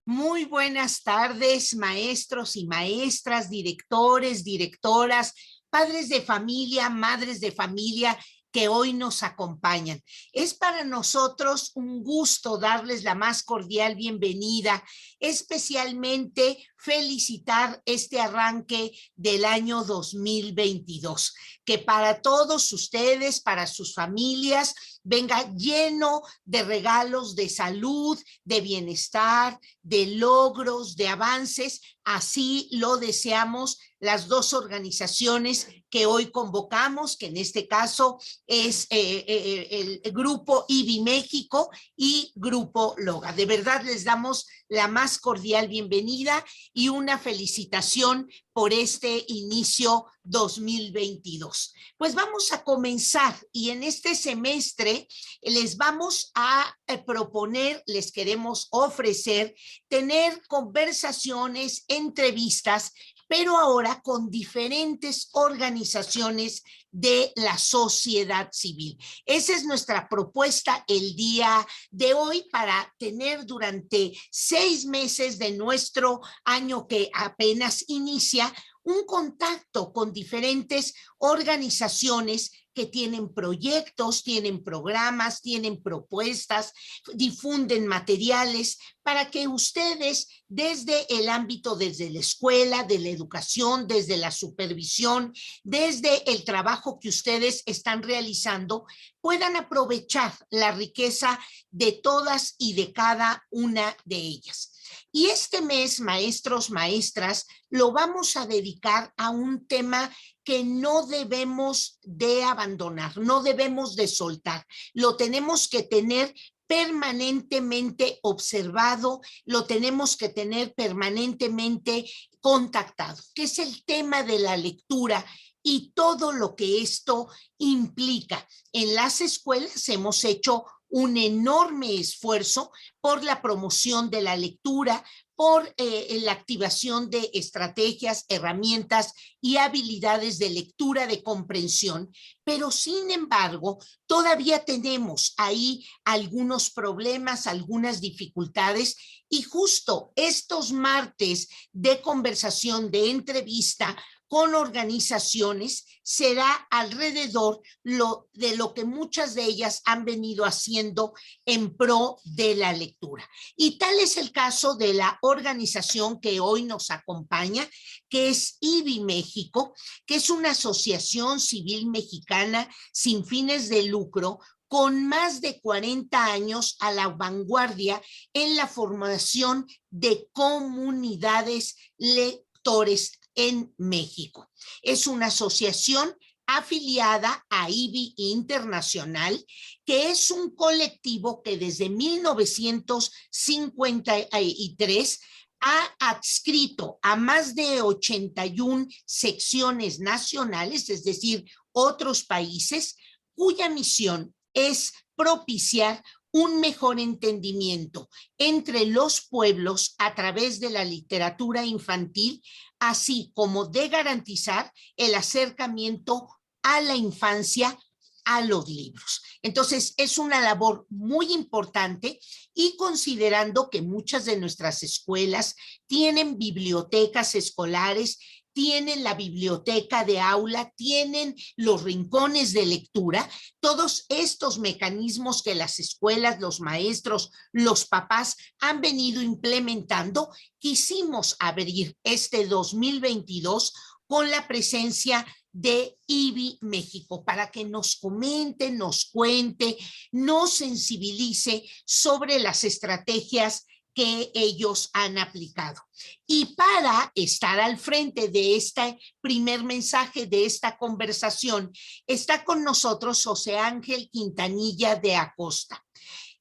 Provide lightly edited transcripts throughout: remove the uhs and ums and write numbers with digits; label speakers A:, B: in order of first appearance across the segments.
A: Muy buenas tardes, maestros y maestras, directores, directoras, padres de familia, madres de familia que hoy nos acompañan. Es para nosotros un gusto darles la más cordial bienvenida, especialmente felicitar este arranque del año 2022, que para todos ustedes, para sus familias, venga lleno de regalos de salud, de bienestar, de logros, de avances. Así lo deseamos las dos organizaciones que hoy convocamos, que en este caso es el Grupo IBI México y Grupo LOGA. De verdad les damos la más cordial bienvenida y una felicitación por este inicio 2022. Pues vamos a comenzar y en este semestre les vamos a proponer, les queremos ofrecer tener conversaciones, entrevistas, pero ahora con diferentes organizaciones de la sociedad civil. Esa es nuestra propuesta el día de hoy para tener durante 6 meses de nuestro año que apenas inicia un contacto con diferentes organizaciones que tienen proyectos, tienen programas, tienen propuestas, difunden materiales para que ustedes desde el ámbito, desde la escuela, de la educación, desde la supervisión, desde el trabajo que ustedes están realizando, puedan aprovechar la riqueza de todas y de cada una de ellas. Y este mes, maestros, maestras, lo vamos a dedicar a un tema que no debemos de abandonar, no debemos de soltar, lo tenemos que tener permanentemente observado, lo tenemos que tener permanentemente contactado, que es el tema de la lectura y todo lo que esto implica. En las escuelas hemos hecho un enorme esfuerzo por la promoción de la lectura, por la activación de estrategias, herramientas y habilidades de lectura, de comprensión, pero sin embargo, todavía tenemos ahí algunos problemas, algunas dificultades, y justo estos martes de conversación, de entrevista con organizaciones, será alrededor de lo que muchas de ellas han venido haciendo en pro de la lectura. Y tal es el caso de la organización que hoy nos acompaña, que es IBI México, que es una asociación civil mexicana sin fines de lucro, con más de 40 años a la vanguardia en la formación de comunidades lectores en México. Es una asociación afiliada a IBI Internacional, que es un colectivo que desde 1953 ha adscrito a más de 81 secciones nacionales, es decir, otros países, cuya misión es propiciar un mejor entendimiento entre los pueblos a través de la literatura infantil, así como de garantizar el acercamiento a la infancia a los libros. Entonces, es una labor muy importante y considerando que muchas de nuestras escuelas tienen bibliotecas escolares, tienen la biblioteca de aula, tienen los rincones de lectura, todos estos mecanismos que las escuelas, los maestros, los papás han venido implementando, quisimos abrir este 2022 con la presencia de IBI México para que nos comente, nos cuente, nos sensibilice sobre las estrategias que ellos han aplicado. Y para estar al frente de este primer mensaje, de esta conversación, está con nosotros José Ángel Quintanilla de Acosta.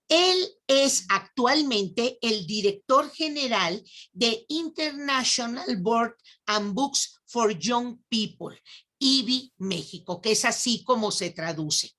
A: Él es actualmente el director general de International Board and Books for Young People, IBI México, que es así como se traduce.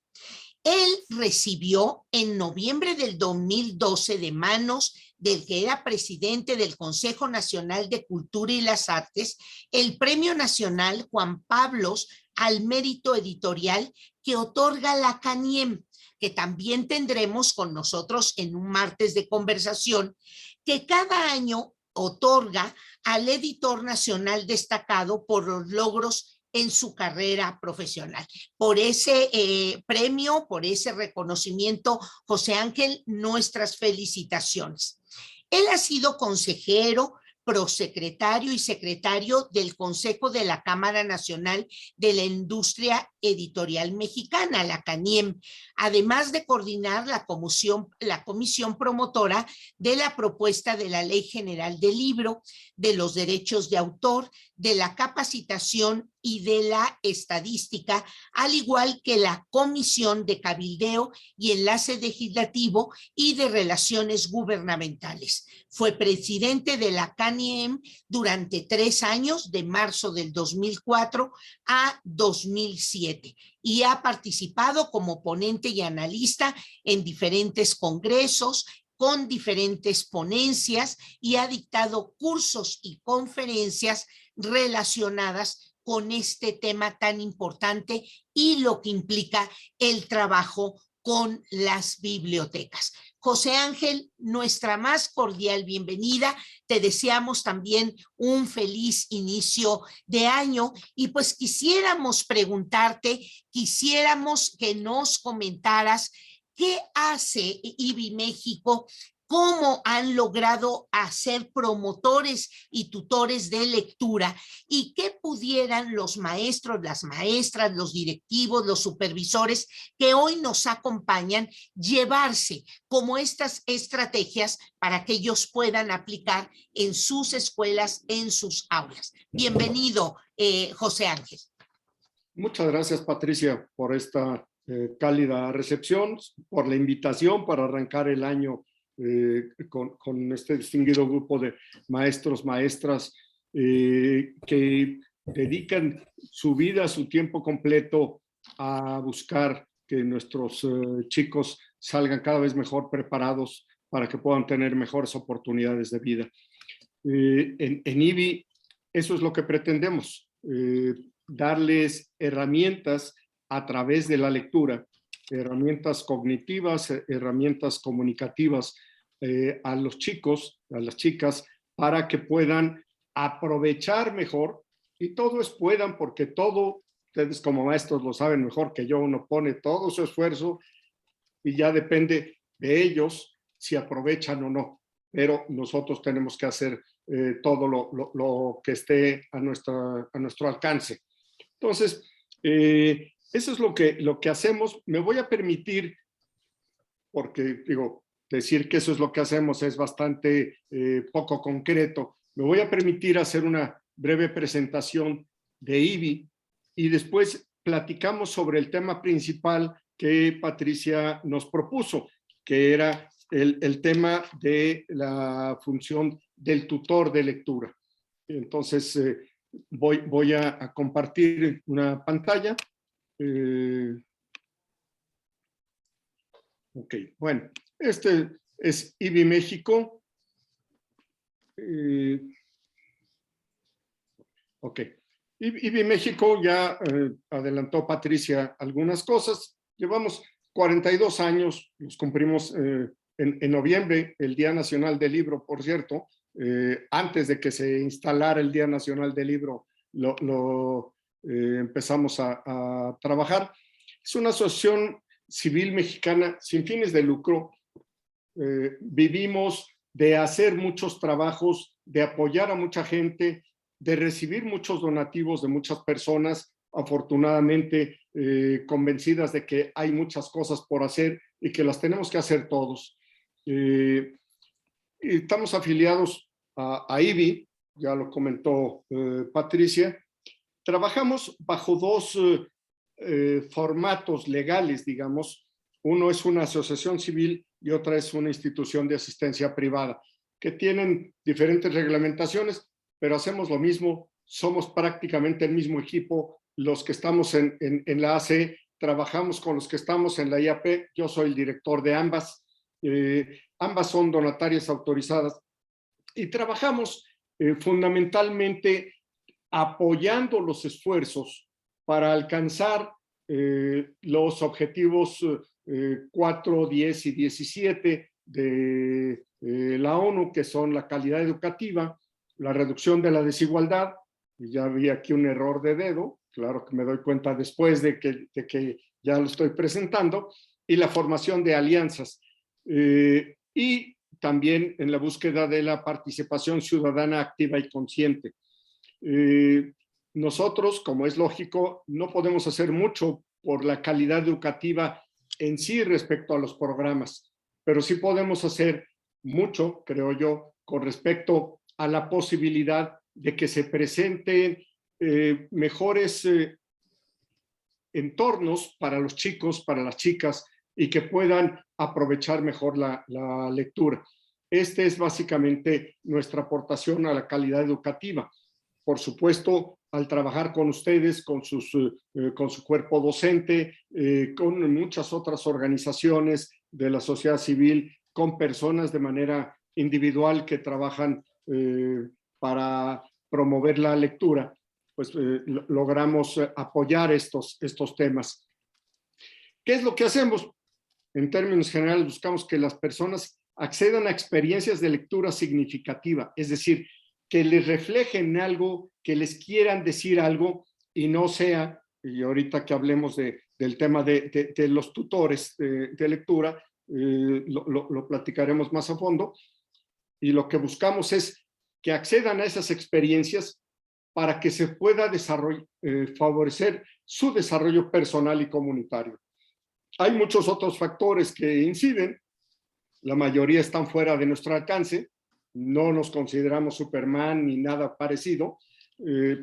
A: Él recibió en noviembre del 2012 de manos del que era presidente del Consejo Nacional de Cultura y las Artes, el Premio Nacional Juan Pablos al Mérito Editorial que otorga la CANIEM, que también tendremos con nosotros en un martes de conversación, que cada año otorga al editor nacional destacado por los logros en su carrera profesional. Por ese premio, por ese reconocimiento, José Ángel, nuestras felicitaciones. Él ha sido consejero, prosecretario y secretario del Consejo de la Cámara Nacional de la Industria Editorial Mexicana, la CANIEM, además de coordinar la comisión promotora de la propuesta de la Ley General del Libro, de los derechos de autor, de la capacitación y de la estadística, al igual que la Comisión de Cabildeo y Enlace Legislativo y de Relaciones Gubernamentales. Fue presidente de la CANIEM durante 3 años, de marzo del 2004 a 2007, y ha participado como ponente y analista en diferentes congresos, con diferentes ponencias, y ha dictado cursos y conferencias relacionadas con este tema tan importante y lo que implica el trabajo con las bibliotecas. José Ángel, nuestra más cordial bienvenida. Te deseamos también un feliz inicio de año y pues quisiéramos preguntarte, quisiéramos que nos comentaras qué hace IBI México, cómo han logrado hacer promotores y tutores de lectura y qué pudieran los maestros, las maestras, los directivos, los supervisores que hoy nos acompañan llevarse como estas estrategias para que ellos puedan aplicar en sus escuelas, en sus aulas. Bienvenido, José Ángel.
B: Muchas gracias, Patricia, por esta cálida recepción, por la invitación para arrancar el año con este distinguido grupo de maestros, maestras que dedican su vida, su tiempo completo a buscar que nuestros chicos salgan cada vez mejor preparados para que puedan tener mejores oportunidades de vida. En IBI eso es lo que pretendemos, darles herramientas a través de la lectura, herramientas cognitivas, herramientas comunicativas a los chicos, a las chicas, para que puedan aprovechar mejor, y todo es puedan, porque todo, ustedes como maestros lo saben mejor que yo, uno pone todo su esfuerzo y ya depende de ellos si aprovechan o no, pero nosotros tenemos que hacer todo lo que esté a nuestro alcance. Entonces, eso es lo que hacemos. Me voy a permitir, porque digo, decir que eso es lo que hacemos es bastante poco concreto. Me voy a permitir hacer una breve presentación de IBI y después platicamos sobre el tema principal que Patricia nos propuso, que era el tema de la función del tutor de lectura. Entonces, voy a compartir una pantalla. Ok, bueno, este es IBI México. Ok, IBI México ya adelantó Patricia algunas cosas. Llevamos 42 años, los cumplimos en noviembre, el Día Nacional del Libro, por cierto. Antes de que se instalara el Día Nacional del Libro, empezamos a trabajar. Es una asociación civil mexicana sin fines de lucro. Vivimos de hacer muchos trabajos, de apoyar a mucha gente, de recibir muchos donativos de muchas personas, afortunadamente convencidas de que hay muchas cosas por hacer y que las tenemos que hacer todos. Estamos afiliados a IBI, ya lo comentó Patricia. Trabajamos bajo dos formatos legales, digamos. Uno es una asociación civil y otra es una institución de asistencia privada, que tienen diferentes reglamentaciones, pero hacemos lo mismo, somos prácticamente el mismo equipo. Los que estamos en la AC, trabajamos con los que estamos en la IAP, yo soy el director de ambas. Ambas son donatarias autorizadas y trabajamos fundamentalmente apoyando los esfuerzos para alcanzar los objetivos 4, 10 y 17 de la ONU, que son la calidad educativa, la reducción de la desigualdad, y ya vi aquí un error de dedo, claro que me doy cuenta después de que ya lo estoy presentando, y la formación de alianzas. Y también en la búsqueda de la participación ciudadana activa y consciente. Nosotros, como es lógico, no podemos hacer mucho por la calidad educativa en sí respecto a los programas, pero sí podemos hacer mucho, creo yo, con respecto a la posibilidad de que se presenten mejores entornos para los chicos, para las chicas, y que puedan aprovechar mejor la lectura. Esta es básicamente nuestra aportación a la calidad educativa. Por supuesto, al trabajar con ustedes, con su cuerpo docente, con muchas otras organizaciones de la sociedad civil, con personas de manera individual que trabajan para promover la lectura, pues logramos apoyar estos temas. ¿Qué es lo que hacemos? En términos generales, buscamos que las personas accedan a experiencias de lectura significativa, es decir, que les reflejen algo, que les quieran decir algo y no sea, y ahorita que hablemos del tema de los tutores de lectura, lo platicaremos más a fondo, y lo que buscamos es que accedan a esas experiencias para que se pueda favorecer su desarrollo personal y comunitario. Hay muchos otros factores que inciden, la mayoría están fuera de nuestro alcance, no nos consideramos Superman ni nada parecido,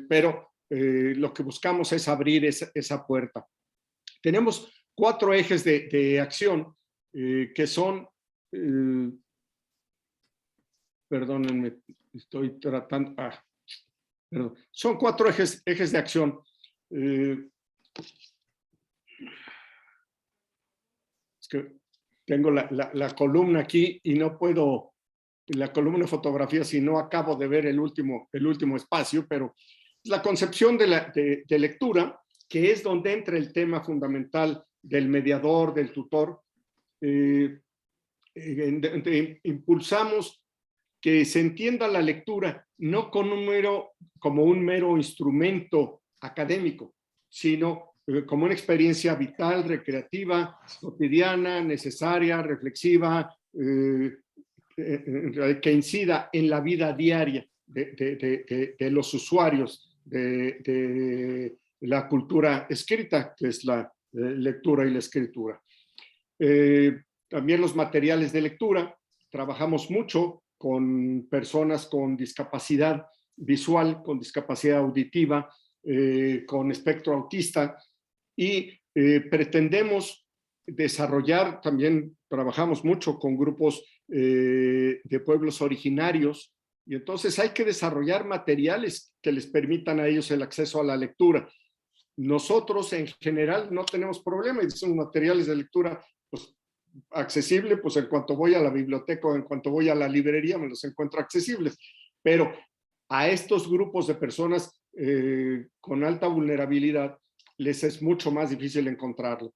B: pero lo que buscamos es abrir esa puerta. Tenemos 4 ejes de acción que son, perdónenme, estoy tratando, perdón, son 4 ejes de acción. Es que tengo la columna aquí y no puedo, la columna de fotografía, si no acabo de ver el último espacio, pero la concepción de lectura, que es donde entra el tema fundamental del mediador, del tutor. Impulsamos que se entienda la lectura no como un mero instrumento académico, sino como una experiencia vital, recreativa, cotidiana, necesaria, reflexiva, que incida en la vida diaria de los usuarios de la cultura escrita, que es la lectura y la escritura. También los materiales de lectura. Trabajamos mucho con personas con discapacidad visual, con discapacidad auditiva, con espectro autista, y pretendemos desarrollar, también trabajamos mucho con grupos de pueblos originarios, y entonces hay que desarrollar materiales que les permitan a ellos el acceso a la lectura. Nosotros en general no tenemos problema y son materiales de lectura pues, accesible, pues en cuanto voy a la biblioteca o en cuanto voy a la librería me los encuentro accesibles, pero a estos grupos de personas con alta vulnerabilidad les es mucho más difícil encontrarlo.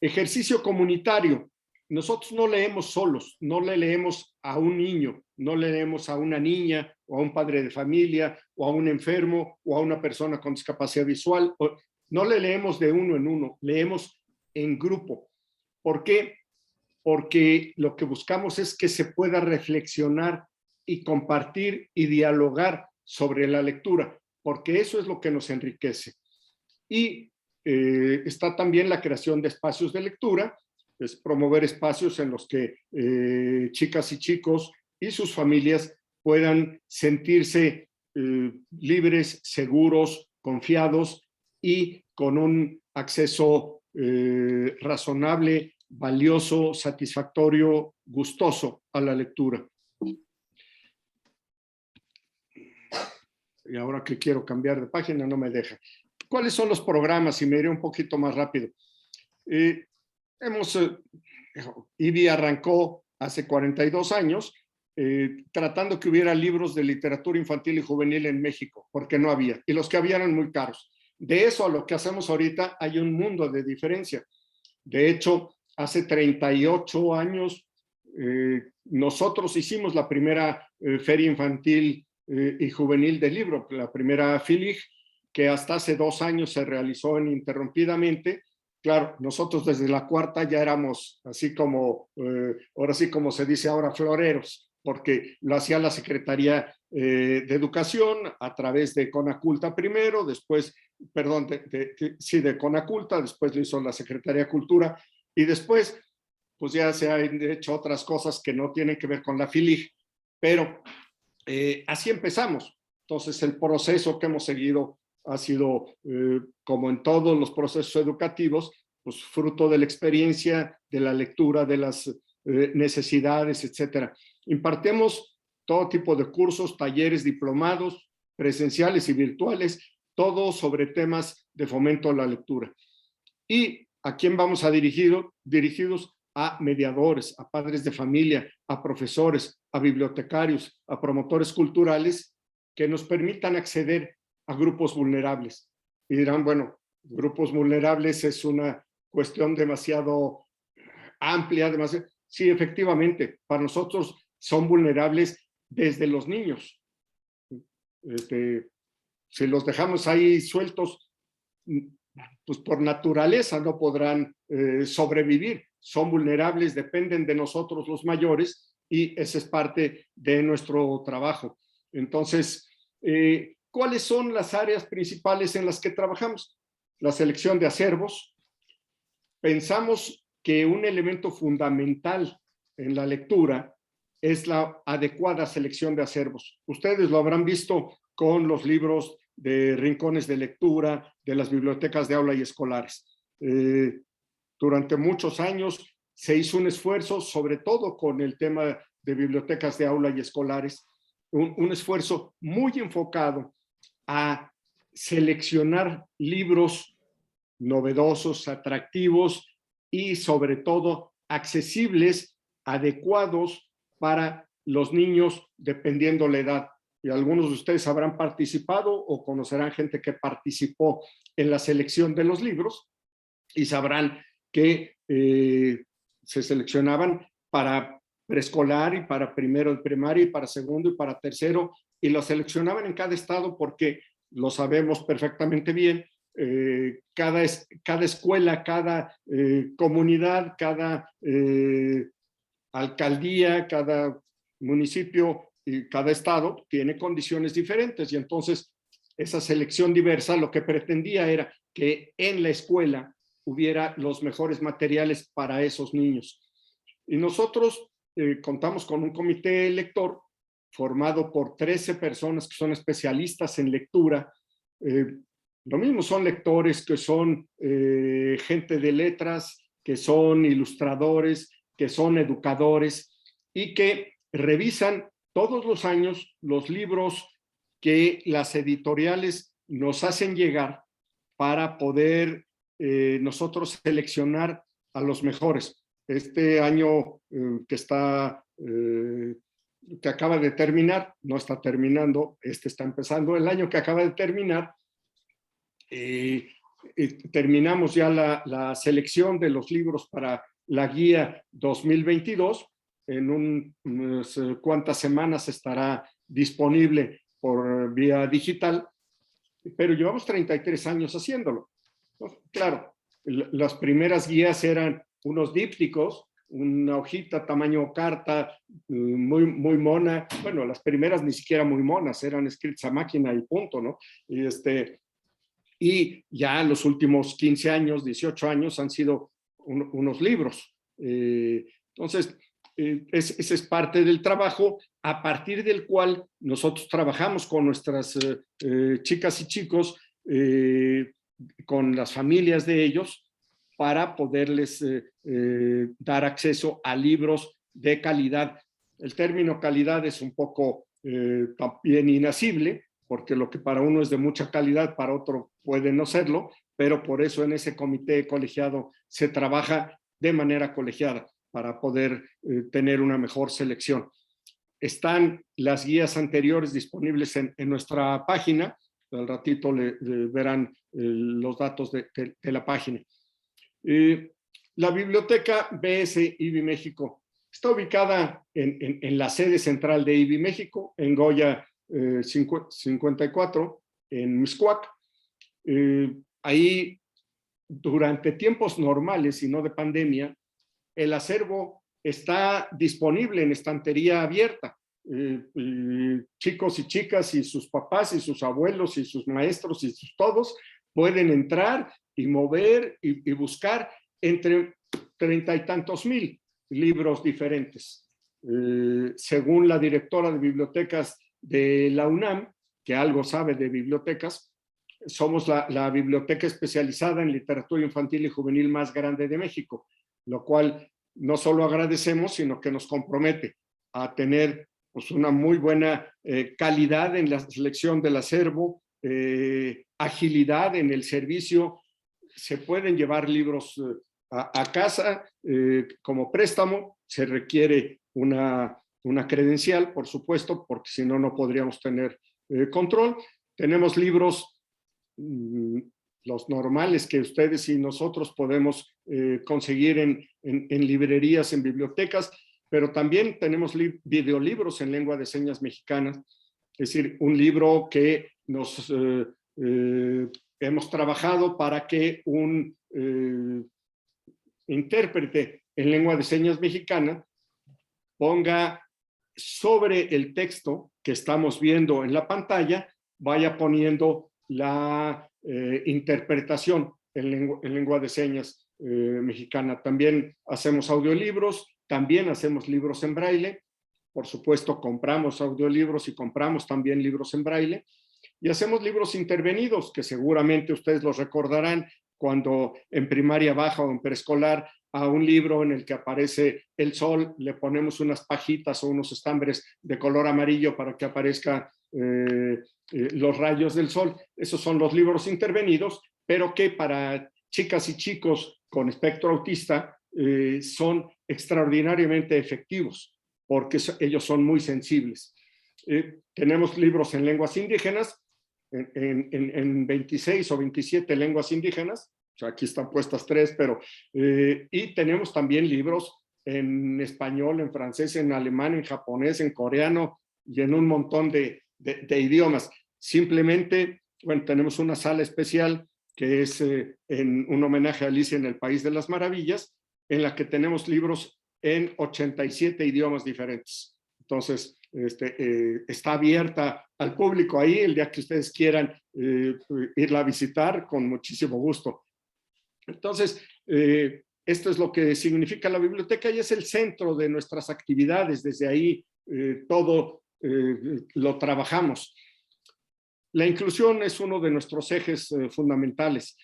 B: Ejercicio comunitario. Nosotros no leemos solos, no le leemos a un niño, no le leemos a una niña o a un padre de familia o a un enfermo o a una persona con discapacidad visual. No le leemos de uno en uno, leemos en grupo. ¿Por qué? Porque lo que buscamos es que se pueda reflexionar y compartir y dialogar sobre la lectura, porque eso es lo que nos enriquece. Y está también la creación de espacios de lectura, es promover espacios en los que chicas y chicos y sus familias puedan sentirse libres, seguros, confiados y con un acceso razonable, valioso, satisfactorio, gustoso a la lectura. Y ahora que quiero cambiar de página no me deja. ¿Cuáles son los programas? Y me iré un poquito más rápido. IBI arrancó hace 42 años tratando que hubiera libros de literatura infantil y juvenil en México, porque no había, y los que había eran muy caros. De eso a lo que hacemos ahorita hay un mundo de diferencia. De hecho, hace 38 años nosotros hicimos la primera feria infantil y juvenil del libro, la primera FILIG, que hasta hace 2 años se realizó ininterrumpidamente. Claro, nosotros desde la cuarta ya éramos así como, ahora sí como se dice ahora, floreros, porque lo hacía la Secretaría de Educación a través de Conaculta primero, después, perdón, de Conaculta, después lo hizo la Secretaría de Cultura y después, pues ya se han hecho otras cosas que no tienen que ver con la FILIG, pero así empezamos. Entonces el proceso que hemos seguido ha sido, como en todos los procesos educativos, pues fruto de la experiencia, de la lectura, de las necesidades, etcétera. Impartimos todo tipo de cursos, talleres, diplomados, presenciales y virtuales, todo sobre temas de fomento a la lectura. ¿Y a quién vamos a dirigidos? A mediadores, a padres de familia, a profesores, a bibliotecarios, a promotores culturales que nos permitan acceder a grupos vulnerables. Y dirán, bueno, grupos vulnerables es una cuestión demasiado amplia, demasiado. Sí, efectivamente, para nosotros son vulnerables desde los niños. Si los dejamos ahí sueltos, pues por naturaleza no podrán sobrevivir. Son vulnerables, dependen de nosotros los mayores y esa es parte de nuestro trabajo. Entonces, ¿cuáles son las áreas principales en las que trabajamos? La selección de acervos. Pensamos que un elemento fundamental en la lectura es la adecuada selección de acervos. Ustedes lo habrán visto con los libros de rincones de lectura, de las bibliotecas de aula y escolares. Durante muchos años se hizo un esfuerzo, sobre todo con el tema de bibliotecas de aula y escolares, un esfuerzo muy enfocado a seleccionar libros novedosos, atractivos y sobre todo accesibles, adecuados para los niños dependiendo la edad. Y algunos de ustedes habrán participado o conocerán gente que participó en la selección de los libros y sabrán que se seleccionaban para preescolar y para primero de primaria y para segundo y para tercero, y lo seleccionaban en cada estado porque lo sabemos perfectamente bien. Cada escuela, cada comunidad, cada alcaldía, cada municipio y cada estado tiene condiciones diferentes, y entonces esa selección diversa lo que pretendía era que en la escuela hubiera los mejores materiales para esos niños. Y nosotros contamos con un comité lector formado por 13 personas que son especialistas en lectura. Lo mismo son lectores que son gente de letras, que son ilustradores, que son educadores y que revisan todos los años los libros que las editoriales nos hacen llegar para poder nosotros seleccionar a los mejores. Este año que acaba de terminar, no está terminando, está empezando, el año que acaba de terminar, terminamos ya la selección de los libros para la guía 2022. En unas cuantas semanas estará disponible por vía digital, pero llevamos 33 años haciéndolo. Claro, las primeras guías eran unos dípticos, una hojita tamaño carta, muy mona. Bueno, las primeras ni siquiera muy monas, eran escritas a máquina y punto, ¿no? Y ya los últimos 15 años, 18 años han sido unos libros. Entonces, ese es parte del trabajo a partir del cual nosotros trabajamos con nuestras chicas y chicos, con las familias de ellos, para poderles dar acceso a libros de calidad. El término calidad es un poco también inasible, porque lo que para uno es de mucha calidad, para otro puede no serlo, pero por eso en ese comité colegiado se trabaja de manera colegiada para poder tener una mejor selección. Están las guías anteriores disponibles en nuestra página. Al ratito verán los datos de la página. La biblioteca BS IBI México está ubicada en la sede central de IBI México, en Goya 54, en Mixcoac. Ahí, durante tiempos normales y no de pandemia, el acervo está disponible en estantería abierta. Chicos y chicas y sus papás y sus abuelos y sus maestros y todos pueden entrar y mover y buscar entre 30 y tantos mil libros diferentes. Según la directora de bibliotecas de la UNAM, que algo sabe de bibliotecas, somos la biblioteca especializada en literatura infantil y juvenil más grande de México, lo cual no solo agradecemos, sino que nos compromete a tener pues, una muy buena calidad en la selección del acervo, agilidad en el servicio. Se pueden llevar libros a casa como préstamo. Se requiere una credencial, por supuesto, porque si no, no podríamos tener control. Tenemos libros, los normales que ustedes y nosotros podemos conseguir en librerías, en bibliotecas, pero también tenemos videolibros en lengua de señas mexicana, es decir, un libro que nos hemos trabajado para que un intérprete en lengua de señas mexicana ponga sobre el texto que estamos viendo en la pantalla, vaya poniendo la interpretación en lengua de señas mexicana. También hacemos audiolibros, también hacemos libros en braille. Por supuesto, compramos audiolibros y compramos también libros en braille. Y hacemos libros intervenidos, que seguramente ustedes los recordarán cuando en primaria baja o en preescolar a un libro en el que aparece el sol, le ponemos unas pajitas o unos estambres de color amarillo para que aparezca los rayos del sol. Esos son los libros intervenidos, pero que para chicas y chicos con espectro autista son extraordinariamente efectivos, porque ellos son muy sensibles. Tenemos libros en lenguas indígenas, en 26 o 27 lenguas indígenas, o sea, aquí están puestas 3, pero y tenemos también libros en español, en francés, en alemán, en japonés, en coreano y en un montón de idiomas. Simplemente, bueno, tenemos una sala especial que es en un homenaje a Alicia en el País de las Maravillas, en la que tenemos libros en 87 idiomas diferentes. Entonces, está abierta al público ahí el día que ustedes quieran irla a visitar, con muchísimo gusto. Entonces, esto es lo que significa la biblioteca y es el centro de nuestras actividades. Desde ahí todo lo trabajamos. La inclusión es uno de nuestros ejes fundamentales.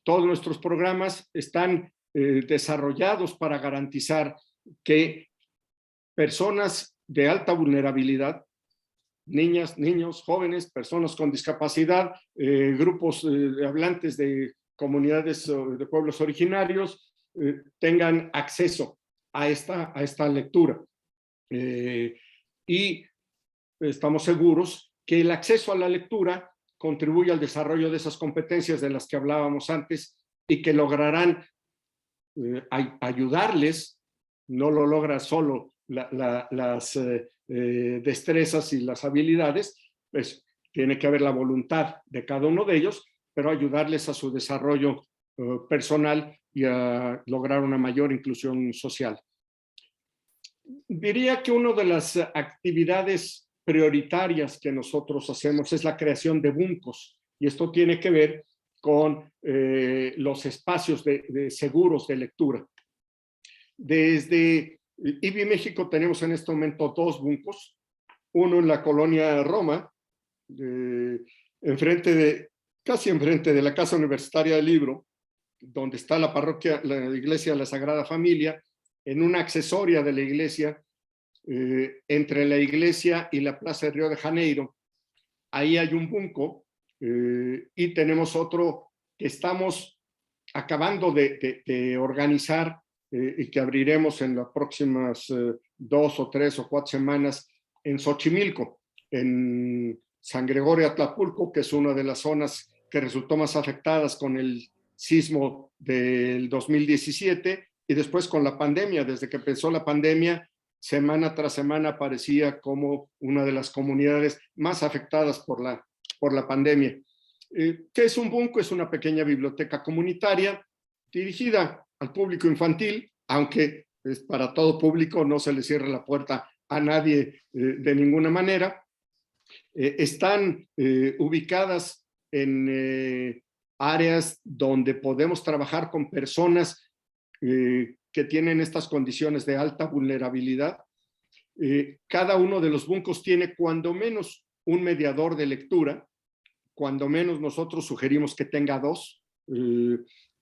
B: Todos nuestros programas están desarrollados para garantizar que personas de alta vulnerabilidad, niñas, niños, jóvenes, personas con discapacidad, grupos hablantes de comunidades de pueblos originarios, tengan acceso a esta lectura. Y estamos seguros que el acceso a la lectura contribuye al desarrollo de esas competencias de las que hablábamos antes y que lograrán ayudarles. No lo logra solo las destrezas y las habilidades, pues tiene que haber la voluntad de cada uno de ellos, pero ayudarles a su desarrollo personal y a lograr una mayor inclusión social. Diría que una de las actividades prioritarias que nosotros hacemos es la creación de buncos, y esto tiene que ver con los espacios seguros de lectura. Desde IBI México tenemos en este momento 2 buncos, uno en la colonia Roma, casi enfrente de la Casa Universitaria del Libro, donde está la parroquia, la iglesia de la Sagrada Familia, en una accesoria de la iglesia, entre la iglesia y la Plaza de Río de Janeiro. Ahí hay un bunco, y tenemos otro que estamos acabando de organizar, y que abriremos en las próximas 2 o 3 o 4 semanas en Xochimilco, en San Gregorio Atlapulco, que es una de las zonas que resultó más afectadas con el sismo del 2017, y después con la pandemia. Desde que empezó la pandemia, semana tras semana aparecía como una de las comunidades más afectadas por la pandemia. ¿Qué es un bunco? Es una pequeña biblioteca comunitaria dirigida al público infantil, aunque es para todo público, no se le cierra la puerta a nadie de ninguna manera. Están ubicadas en áreas donde podemos trabajar con personas que tienen estas condiciones de alta vulnerabilidad. Cada uno de los buncos tiene cuando menos un mediador de lectura, cuando menos nosotros sugerimos que tenga 2,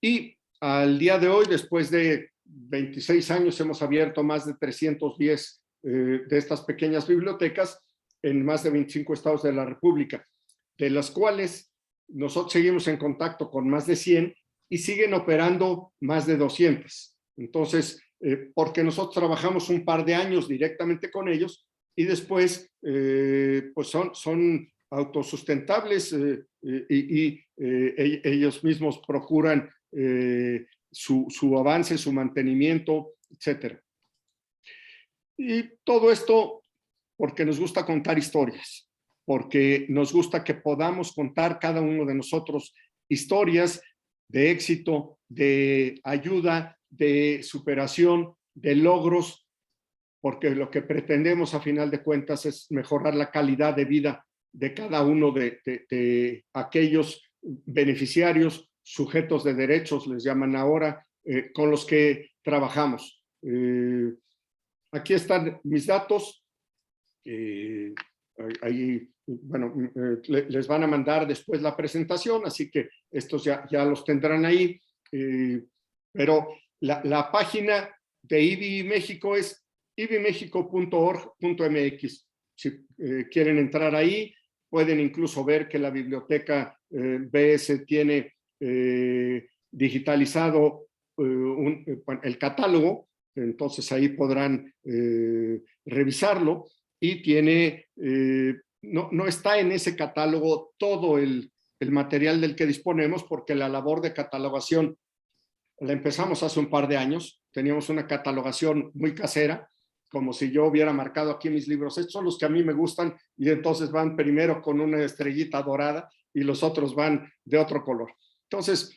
B: y al día de hoy, después de 26 años, hemos abierto más de 310 de estas pequeñas bibliotecas en más de 25 estados de la República, de las cuales nosotros seguimos en contacto con más de 100 y siguen operando más de 200. Entonces, porque nosotros trabajamos un par de años directamente con ellos y después pues son autosustentables, y ellos mismos procuran su avance, su mantenimiento, etc. Y todo esto porque nos gusta contar historias, porque nos gusta que podamos contar cada uno de nosotros historias de éxito, de ayuda, de superación, de logros, porque lo que pretendemos a final de cuentas es mejorar la calidad de vida de cada uno de aquellos beneficiarios, sujetos de derechos, les llaman ahora, con los que trabajamos. Aquí están mis datos. Ahí, bueno, les van a mandar después la presentación, así que estos ya los tendrán ahí. Pero la página de IBI México es ibimexico.org.mx. Si quieren entrar ahí, pueden incluso ver que la biblioteca BS tiene digitalizado el catálogo, entonces ahí podrán revisarlo, y tiene, no está en ese catálogo todo el material del que disponemos, porque la labor de catalogación la empezamos hace un par de años. Teníamos una catalogación muy casera, como si yo hubiera marcado aquí mis libros. Estos son los que a mí me gustan, y entonces van primero con una estrellita dorada y los otros van de otro color. Entonces,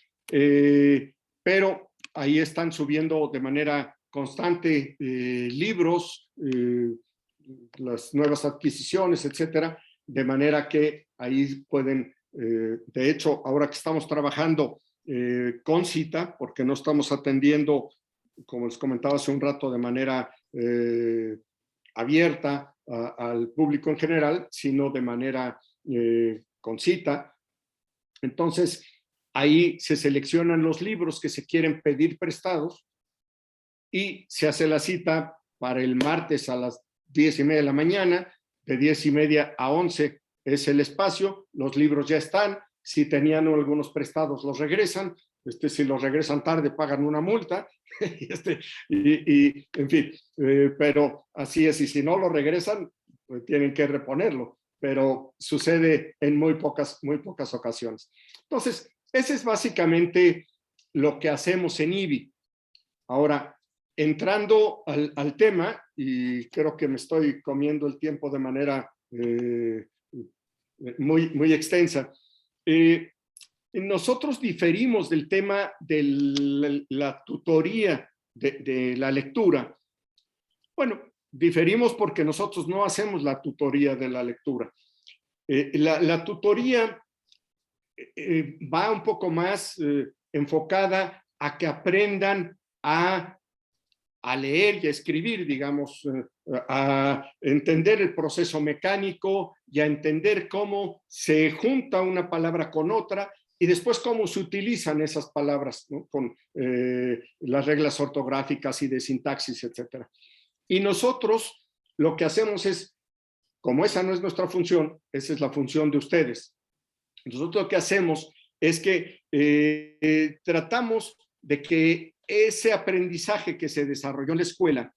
B: pero ahí están subiendo de manera constante libros, las nuevas adquisiciones, etcétera, de manera que ahí pueden, de hecho, ahora que estamos trabajando con cita, porque no estamos atendiendo, como les comentaba hace un rato, de manera abierta al público en general, sino de manera con cita. Entonces, ahí se seleccionan los libros que se quieren pedir prestados y se hace la cita para el martes a las 10:30 de la mañana, de 10:30 a 11 es el espacio, los libros ya están, si tenían algunos prestados los regresan, si los regresan tarde pagan una multa, en fin, pero así es, y si no lo regresan, pues tienen que reponerlo, pero sucede en muy pocas ocasiones. Entonces, ese es básicamente lo que hacemos en IBI. Ahora, entrando al tema, y creo que me estoy comiendo el tiempo de manera muy extensa, nosotros diferimos del tema de la tutoría de la lectura. Bueno, diferimos porque nosotros no hacemos la tutoría de la lectura. La tutoría va un poco más enfocada a que aprendan a leer y a escribir, digamos, a entender el proceso mecánico y a entender cómo se junta una palabra con otra y después cómo se utilizan esas palabras, ¿no? Con las reglas ortográficas y de sintaxis, etc. Y nosotros lo que hacemos es, como esa no es nuestra función, esa es la función de ustedes. Nosotros lo que hacemos es que tratamos de que ese aprendizaje que se desarrolló en la escuela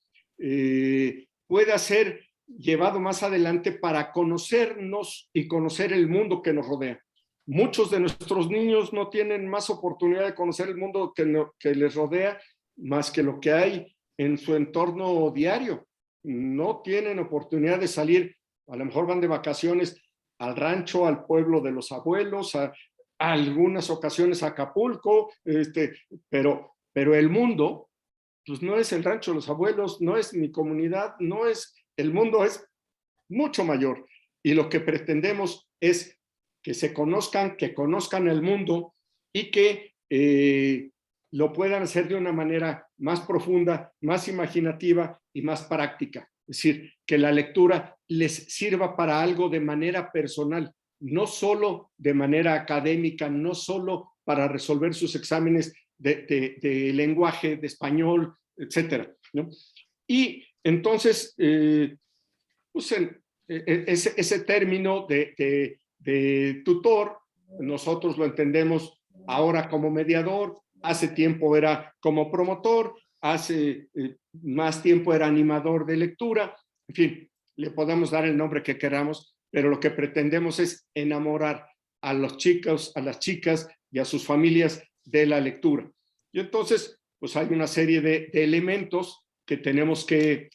B: pueda ser llevado más adelante para conocernos y conocer el mundo que nos rodea. Muchos de nuestros niños no tienen más oportunidad de conocer el mundo que les rodea más que lo que hay en su entorno diario. No tienen oportunidad de salir, a lo mejor van de vacaciones al rancho, al pueblo de los abuelos, a algunas ocasiones a Acapulco, pero el mundo, pues no es el rancho de los abuelos, no es mi comunidad, no es, el mundo es mucho mayor. Y lo que pretendemos es que se conozcan, que conozcan el mundo y que lo puedan hacer de una manera más profunda, más imaginativa y más práctica. Es decir, que la lectura les sirva para algo de manera personal, no solo de manera académica, no solo para resolver sus exámenes de lenguaje, de español, etcétera, ¿no? Y entonces, pues ese término de tutor, nosotros lo entendemos ahora como mediador, hace tiempo era como promotor, hace más tiempo era animador de lectura, en fin, le podemos dar el nombre que queramos, pero lo que pretendemos es enamorar a los chicos, a las chicas y a sus familias de la lectura. Y entonces, pues hay una serie de elementos que tenemos que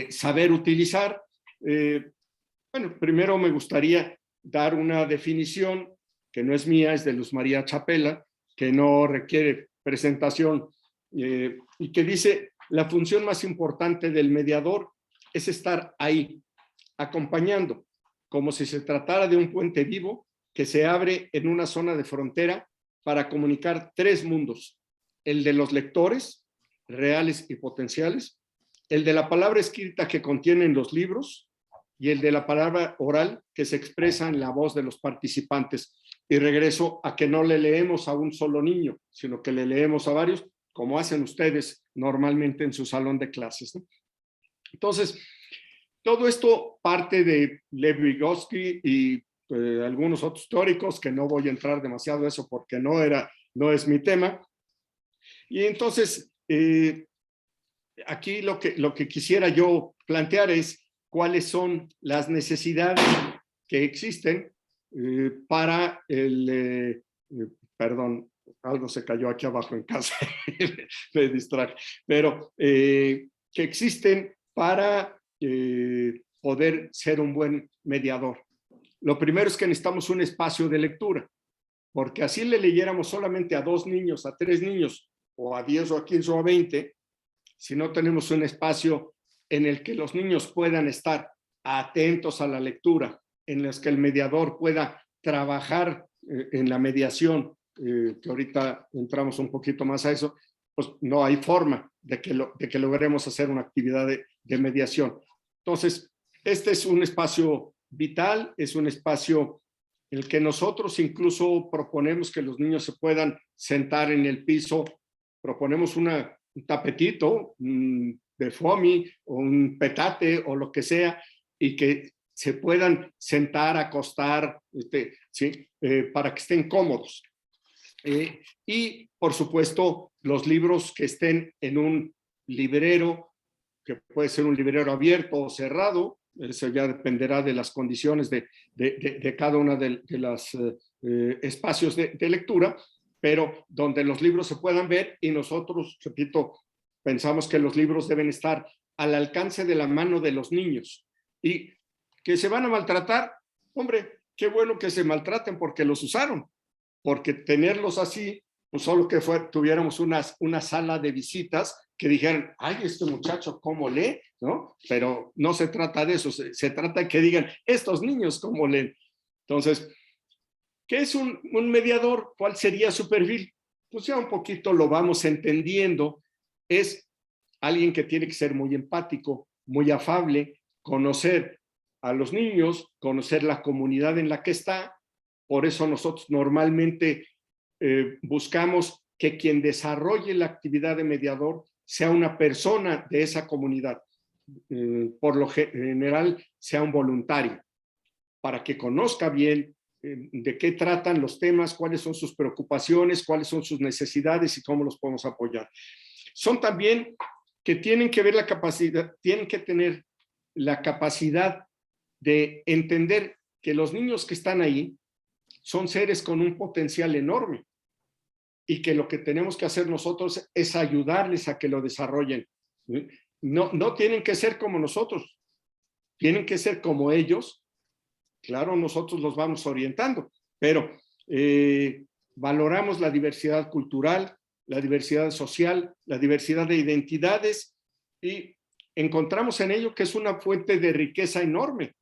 B: saber utilizar. Bueno, primero me gustaría dar una definición que no es mía, es de Luz María Chapela, que no requiere presentación y que dice: la función más importante del mediador es estar ahí, acompañando, como si se tratara de un puente vivo que se abre en una zona de frontera para comunicar tres mundos: el de los lectores, reales y potenciales, el de la palabra escrita que contienen los libros y el de la palabra oral que se expresa en la voz de los participantes. Y regreso a que no le leemos a un solo niño, sino que le leemos a varios, como hacen ustedes normalmente en su salón de clases, ¿no? Entonces, todo esto parte de Lev Vygotsky y algunos otros teóricos, que no voy a entrar demasiado a eso porque no es mi tema. Y entonces, aquí lo que quisiera yo plantear es cuáles son las necesidades que existen para perdón, algo se cayó aquí abajo en casa, me distraje, pero que existen para poder ser un buen mediador. Lo primero es que necesitamos un espacio de lectura, porque así le leyéramos solamente a 2 niños, a 3 niños, o a 10 o a 15 o a 20, si no tenemos un espacio en el que los niños puedan estar atentos a la lectura, en los que el mediador pueda trabajar en la mediación, que ahorita entramos un poquito más a eso, pues no hay forma de que logremos hacer una actividad de mediación. Entonces, Este es un espacio vital, es un espacio en el que nosotros incluso proponemos que los niños se puedan sentar en el piso, proponemos un tapetito de foamy o un petate o lo que sea, y que se puedan sentar, acostar, ¿sí? Para que estén cómodos. Y, por supuesto, los libros que estén en un librero, que puede ser un librero abierto o cerrado, eso ya dependerá de las condiciones de cada uno de los espacios de lectura, pero donde los libros se puedan ver, y nosotros, repito, pensamos que los libros deben estar al alcance de la mano de los niños. Y que se van a maltratar, hombre, qué bueno que se maltraten porque los usaron, porque tenerlos así, pues solo que tuviéramos una sala de visitas que dijeran, ay, este muchacho cómo lee, ¿no? Pero no se trata de eso, se trata de que digan, estos niños cómo leen. Entonces, ¿qué es un mediador? ¿Cuál sería su perfil? Pues ya un poquito lo vamos entendiendo. Es alguien que tiene que ser muy empático, muy afable, conocer a los niños, conocer la comunidad en la que está. Por eso nosotros normalmente buscamos que quien desarrolle la actividad de mediador sea una persona de esa comunidad. Por lo general, sea un voluntario, para que conozca bien de qué tratan los temas, cuáles son sus preocupaciones, cuáles son sus necesidades y cómo los podemos apoyar. Son también que tienen que ver la capacidad, tienen que tener la capacidad de entender que los niños que están ahí son seres con un potencial enorme y que lo que tenemos que hacer nosotros es ayudarles a que lo desarrollen. No tienen que ser como nosotros, tienen que ser como ellos. Claro, nosotros los vamos orientando, pero valoramos la diversidad cultural, la diversidad social, la diversidad de identidades, y encontramos en ello que es una fuente de riqueza enorme.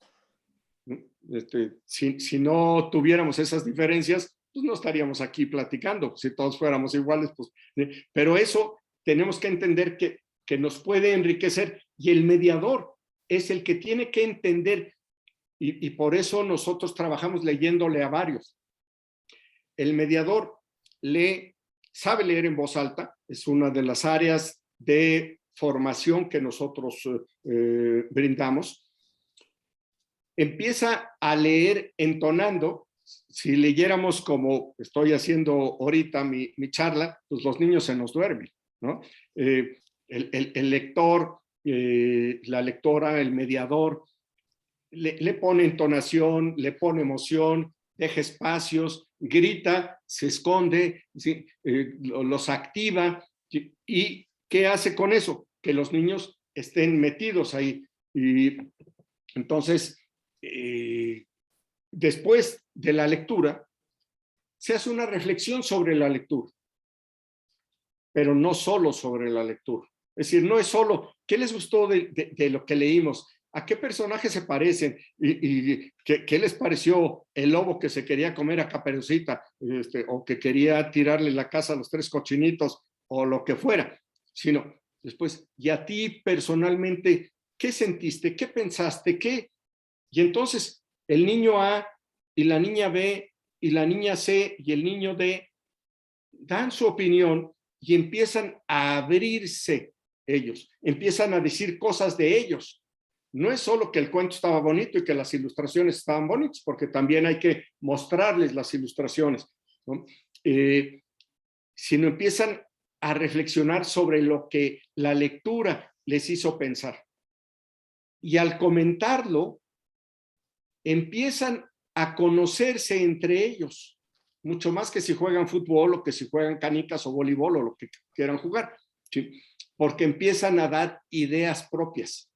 B: Si no tuviéramos esas diferencias, pues no estaríamos aquí platicando. Si todos fuéramos iguales, pues, pero eso tenemos que entender que nos puede enriquecer, y el mediador es el que tiene que entender, y por eso nosotros trabajamos leyéndole a varios. El mediador sabe leer en voz alta, es una de las áreas de formación que nosotros brindamos. Empieza a leer entonando. Si leyéramos como estoy haciendo ahorita mi charla, pues los niños se nos duermen, ¿no? El lector, la lectora, el mediador, le pone entonación, le pone emoción, deja espacios, grita, se esconde, ¿sí? Los activa. ¿Sí? ¿Y qué hace con eso? Que los niños estén metidos ahí. Y entonces, después de la lectura, se hace una reflexión sobre la lectura, pero no solo sobre la lectura. Es decir, no es solo, ¿qué les gustó de lo que leímos? ¿A qué personajes se parecen? ¿Y qué les pareció el lobo que se quería comer a Caperucita? O que quería tirarle la casa a los 3 cochinitos, o lo que fuera. Sino después, ¿y a ti personalmente qué sentiste? ¿Qué pensaste? ¿Qué? Y entonces el niño A y la niña B y la niña C y el niño D dan su opinión y empiezan a abrirse ellos, empiezan a decir cosas de ellos. No es solo que el cuento estaba bonito y que las ilustraciones estaban bonitas, porque también hay que mostrarles las ilustraciones, ¿no? Sino empiezan a reflexionar sobre lo que la lectura les hizo pensar. Y al comentarlo, empiezan a conocerse entre ellos, mucho más que si juegan fútbol o que si juegan canicas o voleibol o lo que quieran jugar, ¿sí? Porque empiezan a dar ideas propias.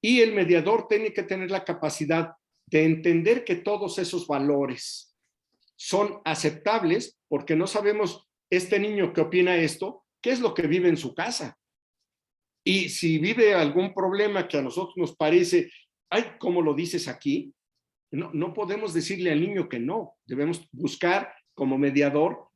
B: Y el mediador tiene que tener la capacidad de entender que todos esos valores son aceptables, porque no sabemos este niño que opina esto, qué es lo que vive en su casa. Y si vive algún problema que a nosotros nos parece, ay, ¿cómo lo dices aquí? No podemos decirle al niño que no. Debemos buscar como mediador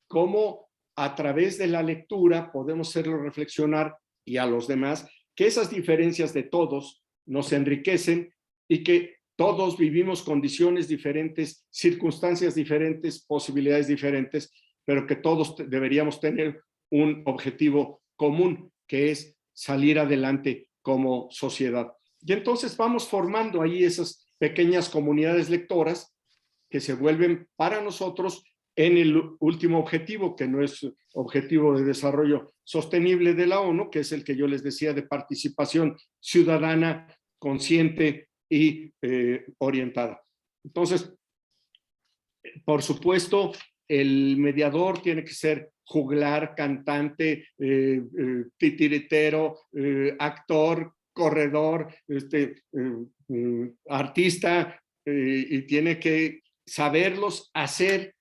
B: cómo a través de la lectura podemos hacerlo reflexionar, y a los demás, que esas diferencias de todos nos enriquecen y que todos vivimos condiciones diferentes, circunstancias diferentes, posibilidades diferentes, pero que todos deberíamos tener un objetivo común, que es salir adelante como sociedad. Y entonces vamos formando ahí esas pequeñas comunidades lectoras que se vuelven para nosotros en el último objetivo, que no es objetivo de desarrollo sostenible de la ONU, que es el que yo les decía de participación ciudadana, consciente y orientada. Entonces, por supuesto, el mediador tiene que ser juglar, cantante, titiritero, actor, corredor, artista, y tiene que saberlos hacer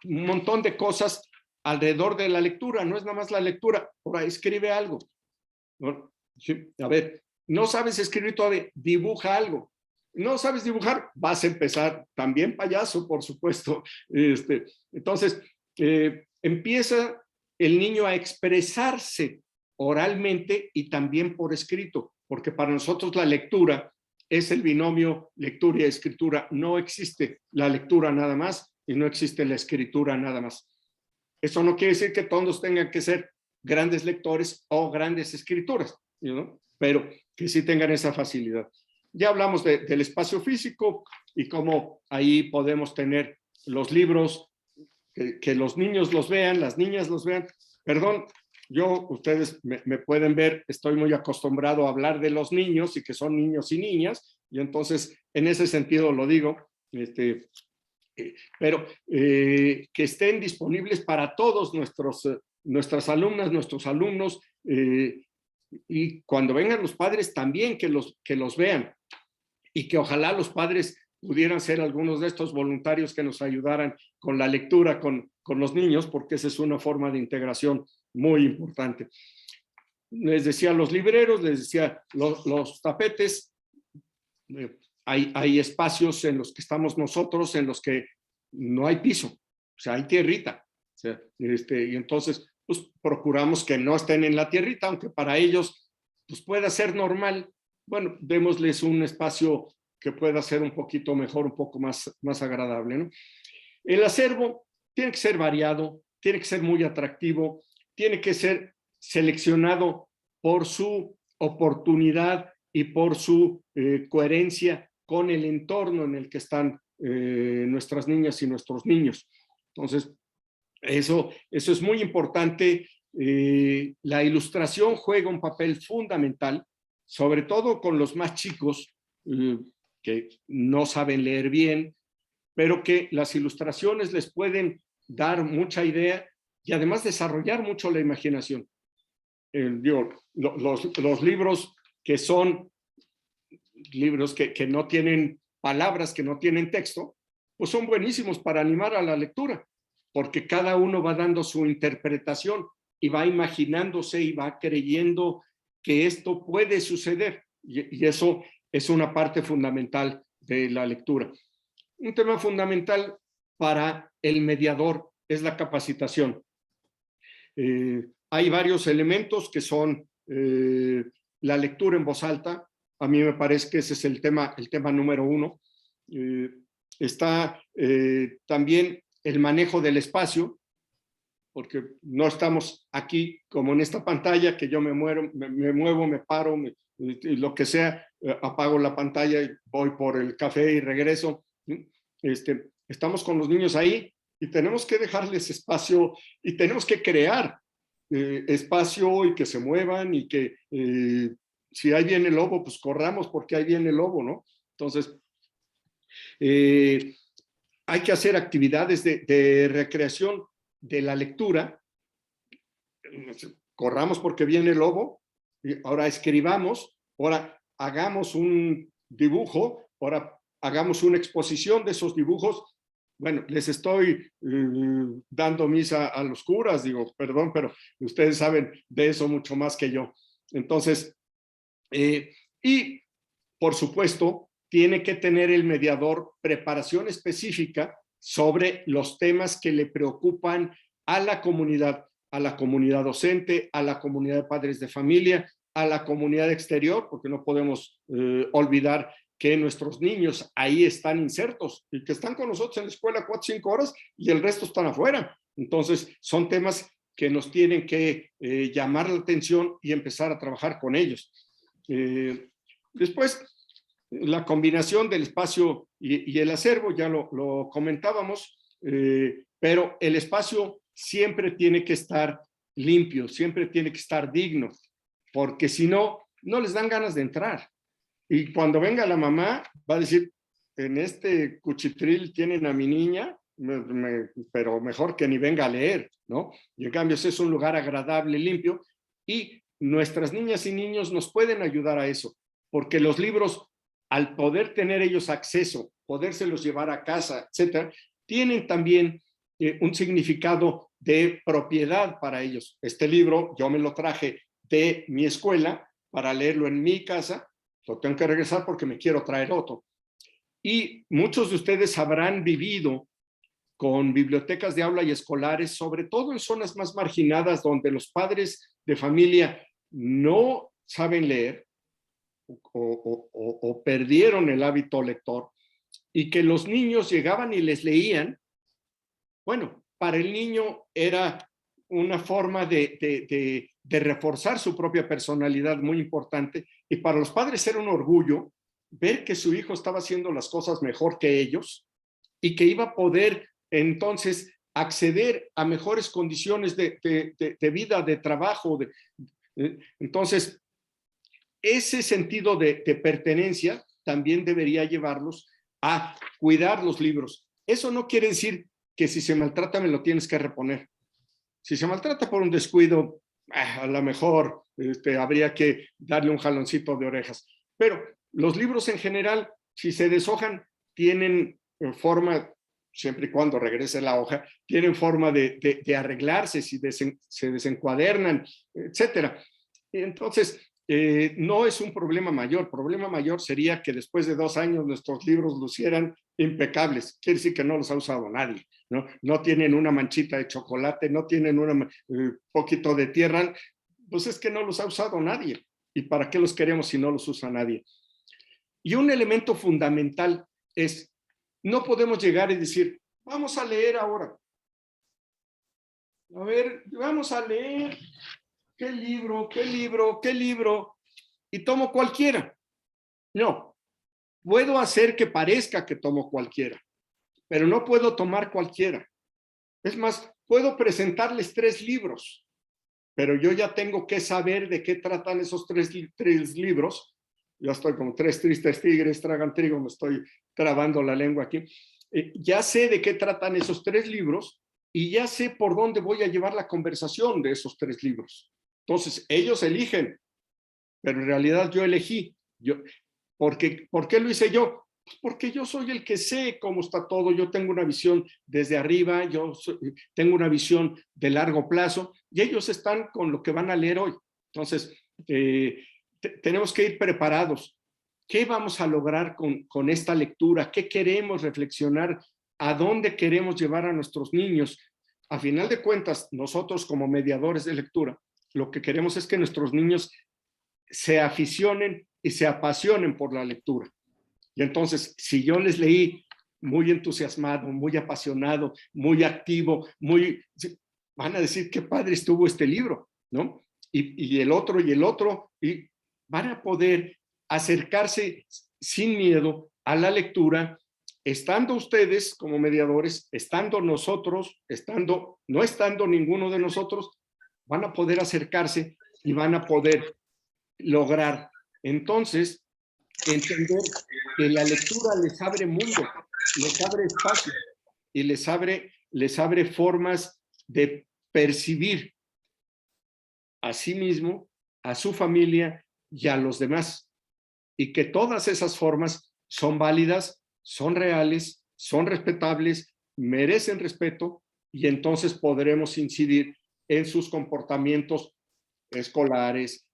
B: un montón de cosas alrededor de la lectura. No es nada más la lectura. Ahora, escribe algo, ¿no? Sí, a ver, no sabes escribir todavía, dibuja algo. No sabes dibujar, vas a empezar también payaso, por supuesto. Entonces, empieza el niño a expresarse oralmente y también por escrito, porque para nosotros la lectura es el binomio lectura y escritura. No existe la lectura nada más y no existe la escritura nada más. Eso no quiere decir que todos tengan que ser grandes lectores o grandes escritoras, ¿no? Pero que sí tengan esa facilidad. Ya hablamos del espacio físico y cómo ahí podemos tener los libros, que los niños los vean, las niñas los vean. Perdón, ustedes me pueden ver, estoy muy acostumbrado a hablar de los niños y que son niños y niñas, y entonces en ese sentido lo digo, pero que estén disponibles para todos nuestras alumnas, nuestros alumnos, y cuando vengan los padres también que los vean, y que ojalá los padres pudieran ser algunos de estos voluntarios que nos ayudaran con la lectura con los niños, porque esa es una forma de integración muy importante. Les decía los libreros, les decía los tapetes, hay espacios en los que estamos nosotros, en los que no hay piso, o sea, hay tierrita, o sea, y entonces pues procuramos que no estén en la tierrita, aunque para ellos pues pueda ser normal. Bueno, démosles un espacio que pueda ser un poquito mejor, un poco más agradable, ¿no? El acervo tiene que ser variado, tiene que ser muy atractivo, tiene que ser seleccionado por su oportunidad y por su coherencia con el entorno en el que están nuestras niñas y nuestros niños. Entonces, eso es muy importante. La ilustración juega un papel fundamental, sobre todo con los más chicos que no saben leer bien, pero que las ilustraciones les pueden dar mucha idea y además desarrollar mucho la imaginación. Los libros que son libros que no tienen palabras, que no tienen texto, pues son buenísimos para animar a la lectura, porque cada uno va dando su interpretación y va imaginándose y va creyendo que esto puede suceder, y eso es una parte fundamental de la lectura. Un tema fundamental para el mediador es la capacitación. Hay varios elementos que son la lectura en voz alta. A mí me parece que ese es el tema número uno. Está también el manejo del espacio, porque no estamos aquí como en esta pantalla, que yo me muevo, me paro, lo que sea, apago la pantalla y voy por el café y regreso. Estamos con los niños ahí y tenemos que dejarles espacio y tenemos que crear espacio y que se muevan y que si ahí viene el lobo, pues corramos porque ahí viene el lobo, ¿no? Entonces, hay que hacer actividades de recreación de la lectura. Corramos porque viene el lobo, ahora escribamos, ahora hagamos un dibujo, ahora hagamos una exposición de esos dibujos. Bueno, les estoy dando misa a los curas, digo, perdón, pero ustedes saben de eso mucho más que yo. Entonces, y por supuesto, tiene que tener el mediador preparación específica sobre los temas que le preocupan a la comunidad docente, a la comunidad de padres de familia a la comunidad exterior, porque no podemos olvidar que nuestros niños ahí están insertos y que están con nosotros en la escuela 4 o 5 horas y el resto están afuera. Entonces, son temas que nos tienen que llamar la atención y empezar a trabajar con ellos. Después, la combinación del espacio y el acervo, ya lo comentábamos, pero el espacio siempre tiene que estar limpio, siempre tiene que estar digno, porque si no, no les dan ganas de entrar. Y cuando venga la mamá, va a decir, en este cuchitril tienen a mi niña, pero mejor que ni venga a leer, ¿no? Y en cambio, ese es un lugar agradable, limpio, y nuestras niñas y niños nos pueden ayudar a eso, porque los libros, al poder tener ellos acceso, podérselos llevar a casa, etcétera, tienen también un significado de propiedad para ellos. Este libro yo me lo traje de mi escuela para leerlo en mi casa, lo tengo que regresar porque me quiero traer otro. Y muchos de ustedes habrán vivido con bibliotecas de aula y escolares, sobre todo en zonas más marginadas donde los padres de familia no saben leer o perdieron el hábito lector, y que los niños llegaban y les leían. Bueno, para el niño era una forma de reforzar su propia personalidad muy importante, y para los padres era un orgullo ver que su hijo estaba haciendo las cosas mejor que ellos y que iba a poder entonces acceder a mejores condiciones de vida, de trabajo. Entonces, ese sentido de pertenencia también debería llevarlos a cuidar los libros. Eso no quiere decir que si se maltrata me lo tienes que reponer. Si se maltrata por un descuido, a lo mejor habría que darle un jaloncito de orejas. Pero los libros en general, si se deshojan, tienen forma, siempre y cuando regrese la hoja, tienen forma de arreglarse, si se desencuadernan, etcétera. Entonces, no es un problema mayor. Problema mayor sería que después de 2 años nuestros libros lucieran impecables. Quiere decir que no los ha usado nadie, ¿no? No tienen una manchita de chocolate, no tienen un poquito de tierra, pues es que no los ha usado nadie. ¿Y para qué los queremos si no los usa nadie? Y un elemento fundamental es, no podemos llegar y decir, vamos a leer ahora. A ver, vamos a leer. ¿Qué libro? ¿Qué libro? ¿Qué libro? Y tomo cualquiera. No, puedo hacer que parezca que tomo cualquiera, pero no puedo tomar cualquiera. Es más, puedo presentarles 3 libros, pero yo ya tengo que saber de qué tratan esos 3 libros. Ya estoy como 3 tristes tigres tragan trigo, me estoy trabando la lengua aquí. Ya sé de qué tratan esos 3 libros y ya sé por dónde voy a llevar la conversación de esos 3 libros. Entonces, ellos eligen, pero en realidad yo elegí. ¿Por qué lo hice yo? Pues porque yo soy el que sé cómo está todo, yo tengo una visión desde arriba, tengo una visión de largo plazo, y ellos están con lo que van a leer hoy. Entonces, tenemos que ir preparados. ¿Qué vamos a lograr con esta lectura? ¿Qué queremos reflexionar? ¿A dónde queremos llevar a nuestros niños? A final de cuentas, nosotros como mediadores de lectura, lo que queremos es que nuestros niños se aficionen y se apasionen por la lectura. Y entonces, si yo les leí muy entusiasmado, muy apasionado, muy activo, van a decir qué padre estuvo este libro, ¿no? Y el otro, y van a poder acercarse sin miedo a la lectura, estando ustedes como mediadores, estando nosotros, no estando ninguno de nosotros, van a poder acercarse y van a poder lograr entonces entender que la lectura les abre mundo, les abre espacio y les abre formas de percibir a sí mismo, a su familia y a los demás. Y que todas esas formas son válidas, son reales, son respetables, merecen respeto, y entonces podremos incidir en sus comportamientos escolares,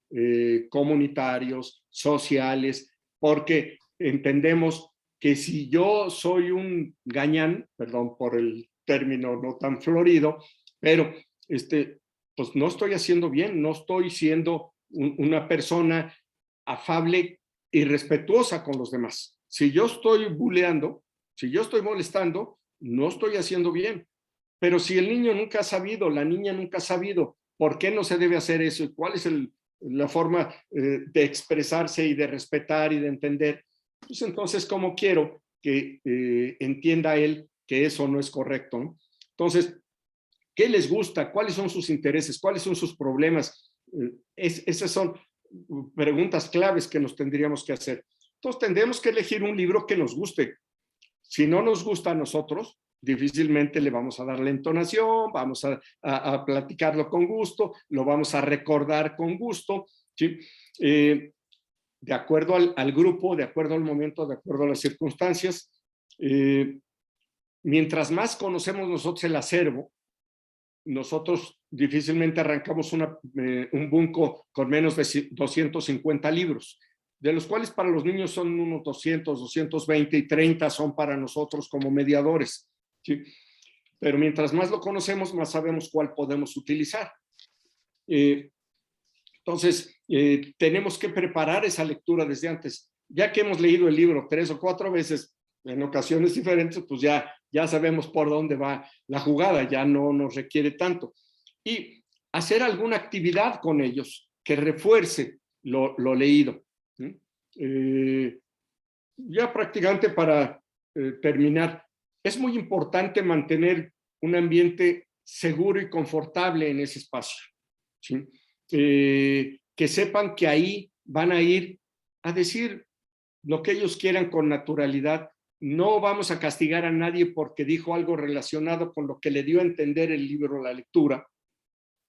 B: comunitarios, sociales, porque entendemos que si yo soy un gañán, perdón por el término no tan florido, pero pues no estoy haciendo bien, no estoy siendo una persona afable y respetuosa con los demás. Si yo estoy buleando, si yo estoy molestando, no estoy haciendo bien. Pero si el niño nunca ha sabido, la niña nunca ha sabido por qué no se debe hacer eso y cuál es la forma de expresarse y de respetar y de entender, pues entonces, ¿cómo quiero que entienda él que eso no es correcto, ¿no? Entonces, ¿qué les gusta? ¿Cuáles son sus intereses? ¿Cuáles son sus problemas? Esas son preguntas claves que nos tendríamos que hacer. Entonces, tendremos que elegir un libro que nos guste. Si no nos gusta a nosotros, difícilmente le vamos a dar la entonación, vamos a platicarlo con gusto, lo vamos a recordar con gusto, ¿sí? De acuerdo al grupo, de acuerdo al momento, de acuerdo a las circunstancias. Mientras más conocemos nosotros el acervo, nosotros difícilmente arrancamos un bunco con menos de 250 libros, de los cuales para los niños son unos 200, 220 y 30 son para nosotros como mediadores, ¿sí? Pero mientras más lo conocemos, más sabemos cuál podemos utilizar. Entonces, tenemos que preparar esa lectura desde antes. Ya que hemos leído el libro 3 o 4 veces, en ocasiones diferentes, pues ya sabemos por dónde va la jugada, ya no nos requiere tanto. Y hacer alguna actividad con ellos que refuerce lo leído. Ya prácticamente para terminar, es muy importante mantener un ambiente seguro y confortable en ese espacio, ¿sí? Que sepan que ahí van a ir a decir lo que ellos quieran con naturalidad. No vamos a castigar a nadie porque dijo algo relacionado con lo que le dio a entender el libro, la lectura.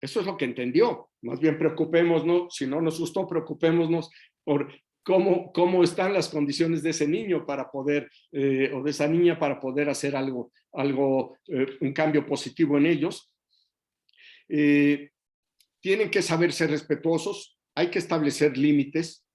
B: Eso es lo que entendió. Más bien preocupémonos, si no nos gustó, preocupémonos por cómo están las condiciones de ese niño para poder, o de esa niña para poder hacer algo un cambio positivo en ellos. Tienen que saber ser respetuosos, hay que establecer límites.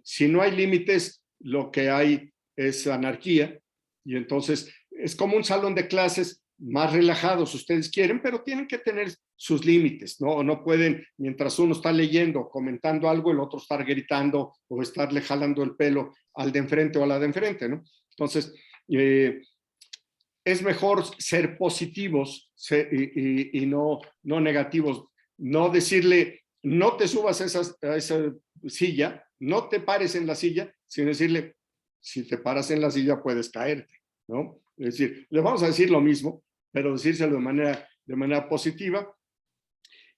B: Si no hay límites, lo que hay es anarquía, y entonces es como un salón de clases más relajados, ustedes quieren, pero tienen que tener sus límites, ¿no? No pueden, mientras uno está leyendo, comentando algo, el otro estar gritando o estarle jalando el pelo al de enfrente o a la de enfrente, ¿no? Entonces, es mejor ser positivos y no negativos. No decirle, no te subas a esa silla, no te pares en la silla, sino decirle, si te paras en la silla puedes caerte, ¿no? Es decir, le vamos a decir lo mismo, pero decírselo de manera positiva.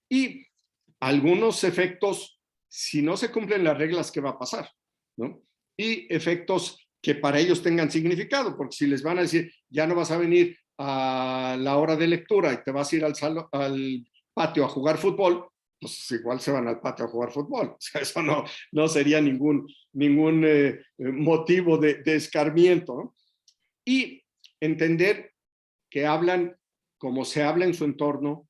B: Y algunos efectos, si no se cumplen las reglas, ¿qué va a pasar? ¿No? Y efectos que para ellos tengan significado, porque si les van a decir, ya no vas a venir a la hora de lectura y te vas a ir al patio a jugar fútbol, pues igual se van al patio a jugar fútbol. O sea, eso no sería ningún motivo de escarmiento, ¿no? Y entender que hablan como se habla en su entorno.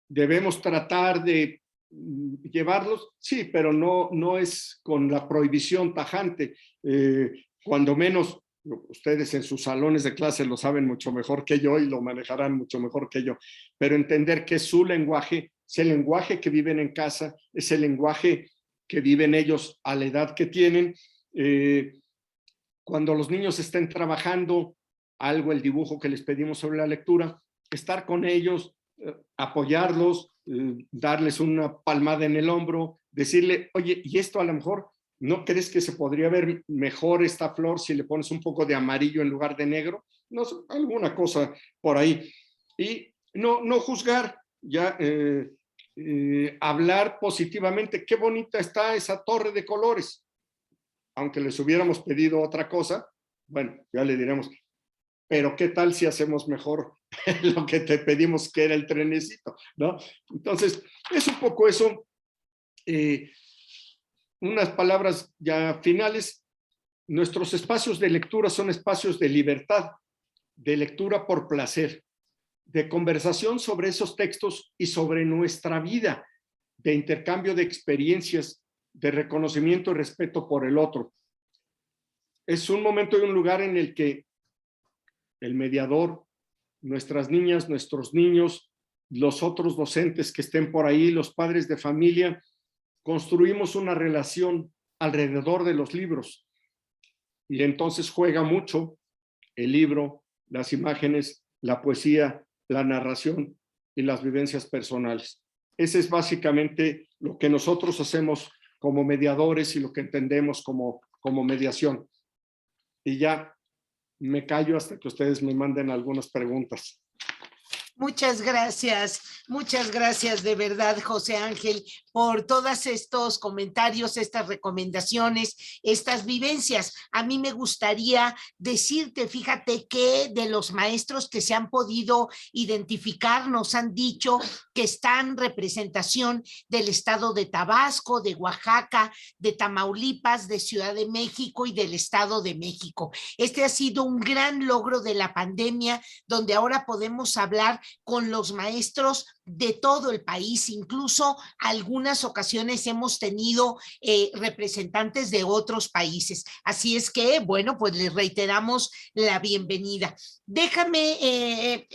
B: Debemos tratar de llevarlos, sí, pero no es con la prohibición tajante. Cuando menos, ustedes en sus salones de clase lo saben mucho mejor que yo y lo manejarán mucho mejor que yo, pero entender que su lenguaje es el lenguaje que viven en casa, es el lenguaje que viven ellos a la edad que tienen. Cuando los niños estén trabajando algo, el dibujo que les pedimos sobre la lectura, estar con ellos, apoyarlos, darles una palmada en el hombro, decirle, oye, y esto a lo mejor, ¿no crees que se podría ver mejor esta flor si le pones un poco de amarillo en lugar de negro? No sé, alguna cosa por ahí. Y no juzgar, ya hablar positivamente. Qué bonita está esa torre de colores. Aunque les hubiéramos pedido otra cosa, bueno, ya le diremos, pero ¿qué tal si hacemos mejor lo que te pedimos, que era el trenecito, ¿no? Entonces, es un poco eso. Unas palabras ya finales. Nuestros espacios de lectura son espacios de libertad, de lectura por placer, de conversación sobre esos textos y sobre nuestra vida, de intercambio de experiencias, de reconocimiento y respeto por el otro. Es un momento y un lugar en el que el mediador, nuestras niñas, nuestros niños, los otros docentes que estén por ahí, los padres de familia, construimos una relación alrededor de los libros y entonces juega mucho el libro, las imágenes, la poesía, la narración y las vivencias personales. Ese es básicamente lo que nosotros hacemos como mediadores y lo que entendemos como mediación. Y ya me callo hasta que ustedes me manden algunas preguntas.
A: Muchas gracias de verdad, José Ángel, por todos estos comentarios, estas recomendaciones, estas vivencias. A mí me gustaría decirte, fíjate que de los maestros que se han podido identificar, nos han dicho que están en representación del estado de Tabasco, de Oaxaca, de Tamaulipas, de Ciudad de México y del Estado de México. Este ha sido un gran logro de la pandemia, donde ahora podemos hablar con los maestros de todo el país, incluso algunas ocasiones hemos tenido representantes de otros países. Así es que, bueno, pues les reiteramos la bienvenida. Déjame,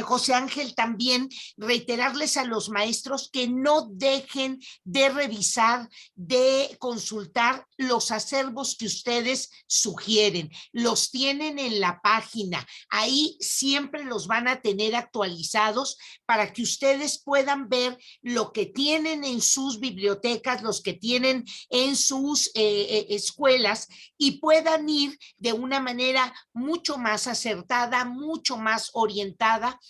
A: José Ángel, también reiterarles a los maestros que no dejen de revisar, de consultar los acervos que ustedes sugieren. Los tienen en la página. Ahí siempre los van a tener actualizados para que ustedes puedan ver lo que tienen en sus bibliotecas, los que tienen en sus escuelas y puedan ir de una manera mucho más acertada, mucho más orientada,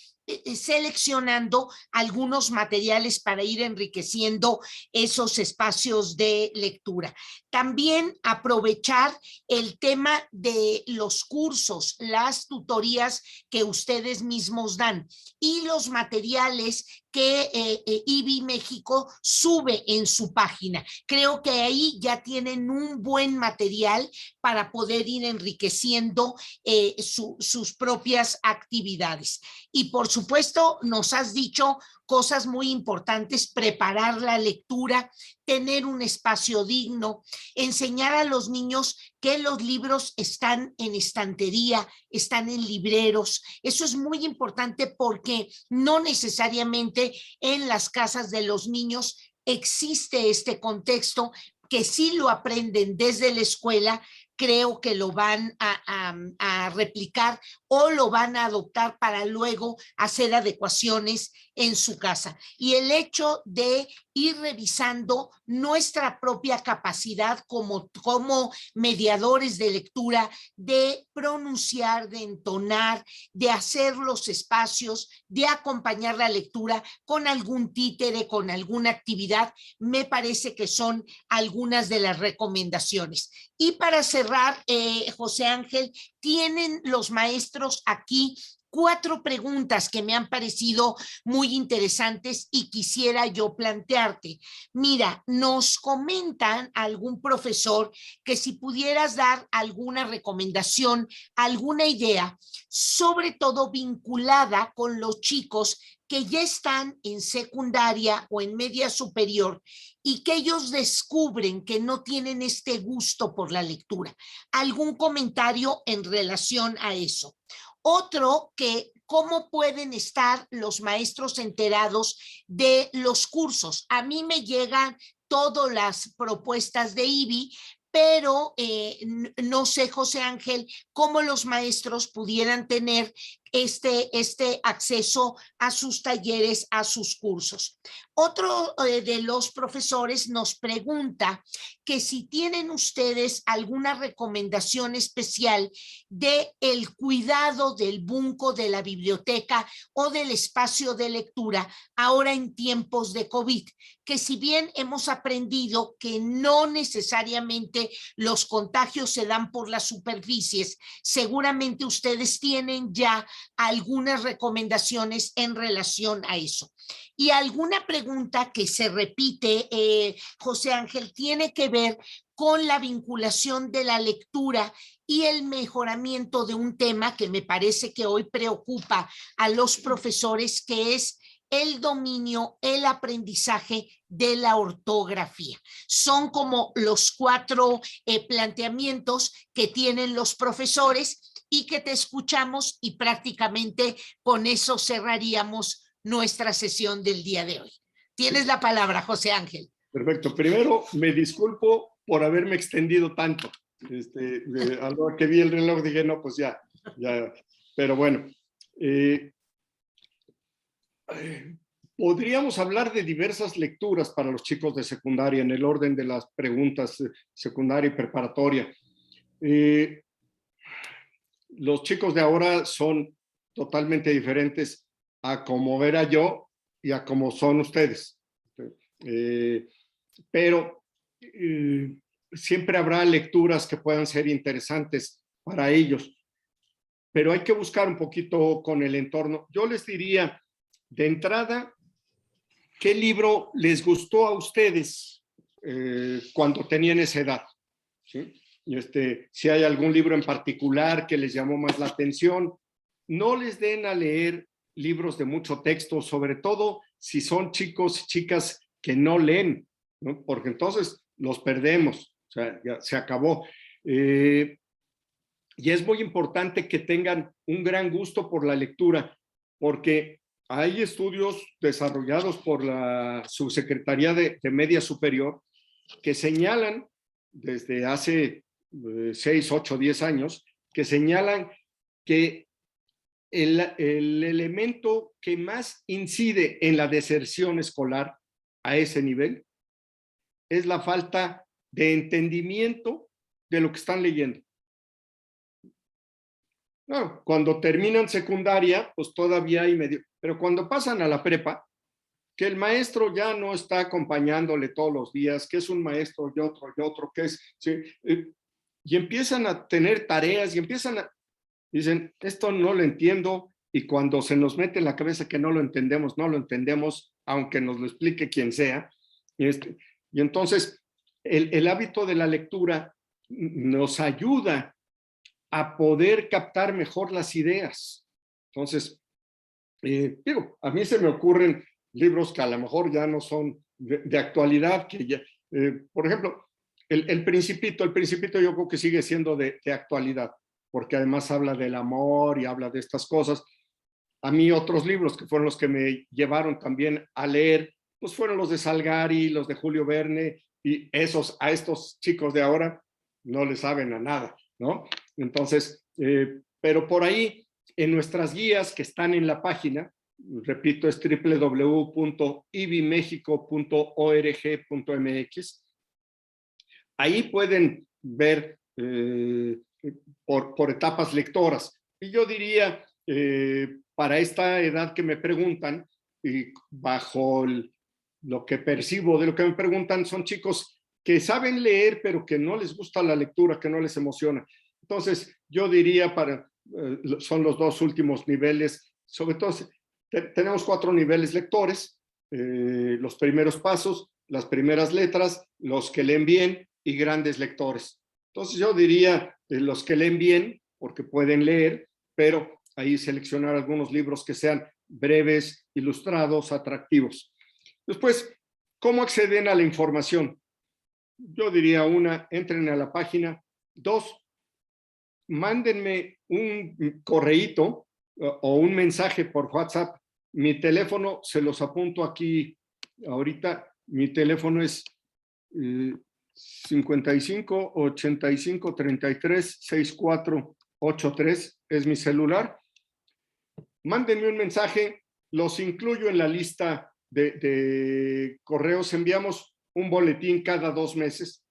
A: seleccionando algunos materiales para ir enriqueciendo esos espacios de lectura. También aprovechar el tema de los cursos, las tutorías que ustedes mismos dan y los materiales que IBI México sube en su página. Creo que ahí ya tienen un buen material para poder ir enriqueciendo sus propias actividades. Y por supuesto, nos has dicho cosas muy importantes: preparar la lectura, tener un espacio digno, enseñar a los niños que los libros están en estantería, están en libreros. Eso es muy importante porque no necesariamente en las casas de los niños existe este contexto, que sí lo aprenden desde la escuela. Creo que lo van a replicar o lo van a adoptar para luego hacer adecuaciones en su casa. Y el hecho de ir revisando nuestra propia capacidad como mediadores de lectura, de pronunciar, de entonar, de hacer los espacios, de acompañar la lectura con algún títere, con alguna actividad, me parece que son algunas de las recomendaciones. Y para cerrar, José Ángel, tienen los maestros aquí 4 preguntas que me han parecido muy interesantes y quisiera yo plantearte. Mira, nos comentan algún profesor que si pudieras dar alguna recomendación, alguna idea, sobre todo vinculada con los chicos que ya están en secundaria o en media superior y que ellos descubren que no tienen este gusto por la lectura. ¿Algún comentario en relación a eso? Otro, que cómo pueden estar los maestros enterados de los cursos. A mí me llegan todas las propuestas de IBI, pero no sé, José Ángel, cómo los maestros pudieran tener este acceso a sus talleres, a sus cursos. Otro de los profesores nos pregunta que si tienen ustedes alguna recomendación especial de el cuidado del bunco, de la biblioteca o del espacio de lectura ahora en tiempos de COVID, que si bien hemos aprendido que no necesariamente los contagios se dan por las superficies, seguramente ustedes tienen ya algunas recomendaciones en relación a eso. Y alguna pregunta que se repite, José Ángel, tiene que ver con la vinculación de la lectura y el mejoramiento de un tema que me parece que hoy preocupa a los profesores, que es el dominio, el aprendizaje de la ortografía. Son como los 4 planteamientos que tienen los profesores y que te escuchamos, y prácticamente con eso cerraríamos nuestra sesión del día de hoy. Tienes la palabra, José Ángel.
B: Perfecto. Primero, me disculpo por haberme extendido tanto. A lo que vi el reloj dije, no, pues ya. Pero bueno, podríamos hablar de diversas lecturas para los chicos de secundaria en el orden de las preguntas secundaria y preparatoria. Los chicos de ahora son totalmente diferentes a como era yo y a como son ustedes. Pero siempre habrá lecturas que puedan ser interesantes para ellos. Pero hay que buscar un poquito con el entorno. Yo les diría, de entrada, ¿qué libro les gustó a ustedes cuando tenían esa edad? ¿Sí? Si hay algún libro en particular que les llamó más la atención, no les den a leer libros de mucho texto, sobre todo si son chicos y chicas que no leen, ¿no? Porque entonces los perdemos, o sea, ya se acabó. Y es muy importante que tengan un gran gusto por la lectura, porque hay estudios desarrollados por la Subsecretaría de Media Superior que señalan desde hace 6, 8, 10 años, que señalan que el elemento que más incide en la deserción escolar a ese nivel es la falta de entendimiento de lo que están leyendo. No, cuando terminan secundaria, pues todavía hay medio, pero cuando pasan a la prepa, que el maestro ya no está acompañándole todos los días, que es un maestro y otro, que es, ¿sí? Y empiezan a tener tareas y dicen, esto no lo entiendo, y cuando se nos mete en la cabeza que no lo entendemos, aunque nos lo explique quien sea, y entonces el hábito de la lectura nos ayuda a poder captar mejor las ideas. Entonces, a mí se me ocurren libros que a lo mejor ya no son de actualidad, que ya, por ejemplo, el Principito yo creo que sigue siendo de actualidad, porque además habla del amor y habla de estas cosas. A mí otros libros que fueron los que me llevaron también a leer, pues fueron los de Salgari, los de Julio Verne, y a estos chicos de ahora no les saben a nada, ¿no? Entonces, pero por ahí, en nuestras guías que están en la página, repito, es www.ibimexico.org.mx. Ahí pueden ver por etapas lectoras. Y yo diría, para esta edad que me preguntan, y bajo lo que percibo de lo que me preguntan, son chicos que saben leer, pero que no les gusta la lectura, que no les emociona. Entonces, yo diría, son los dos últimos niveles, sobre todo, tenemos 4 niveles lectores, los primeros pasos, las primeras letras, los que leen bien y grandes lectores. Entonces yo diría los que leen bien, porque pueden leer, pero ahí seleccionar algunos libros que sean breves, ilustrados, atractivos. Después, ¿cómo acceden a la información? Yo diría 1, entren a la página. 2, mándenme un correíto o un mensaje por WhatsApp. Mi teléfono, se los apunto aquí ahorita, mi teléfono es 55 85 33 64 83, es mi celular. Mándenme un mensaje, los incluyo en la lista de correos. Enviamos un boletín cada 2 meses,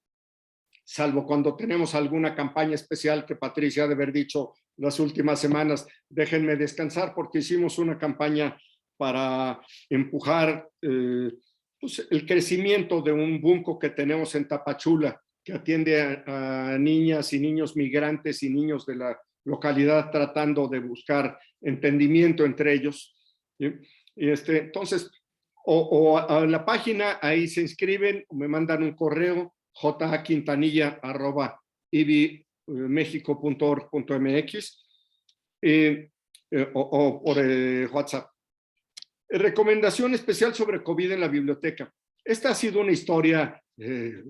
B: salvo cuando tenemos alguna campaña especial que Patricia ha de haber dicho las últimas semanas, déjenme descansar, porque hicimos una campaña para empujar pues, el crecimiento de un bunco que tenemos en Tapachula, que atiende a niñas y niños migrantes y niños de la localidad, tratando de buscar entendimiento entre ellos. ¿Sí? Entonces, o a la página, ahí se inscriben, o me mandan un correo, jaquintanilla@ibimexico.org.mx, o por WhatsApp. Recomendación especial sobre COVID en la biblioteca. Esta ha sido una historia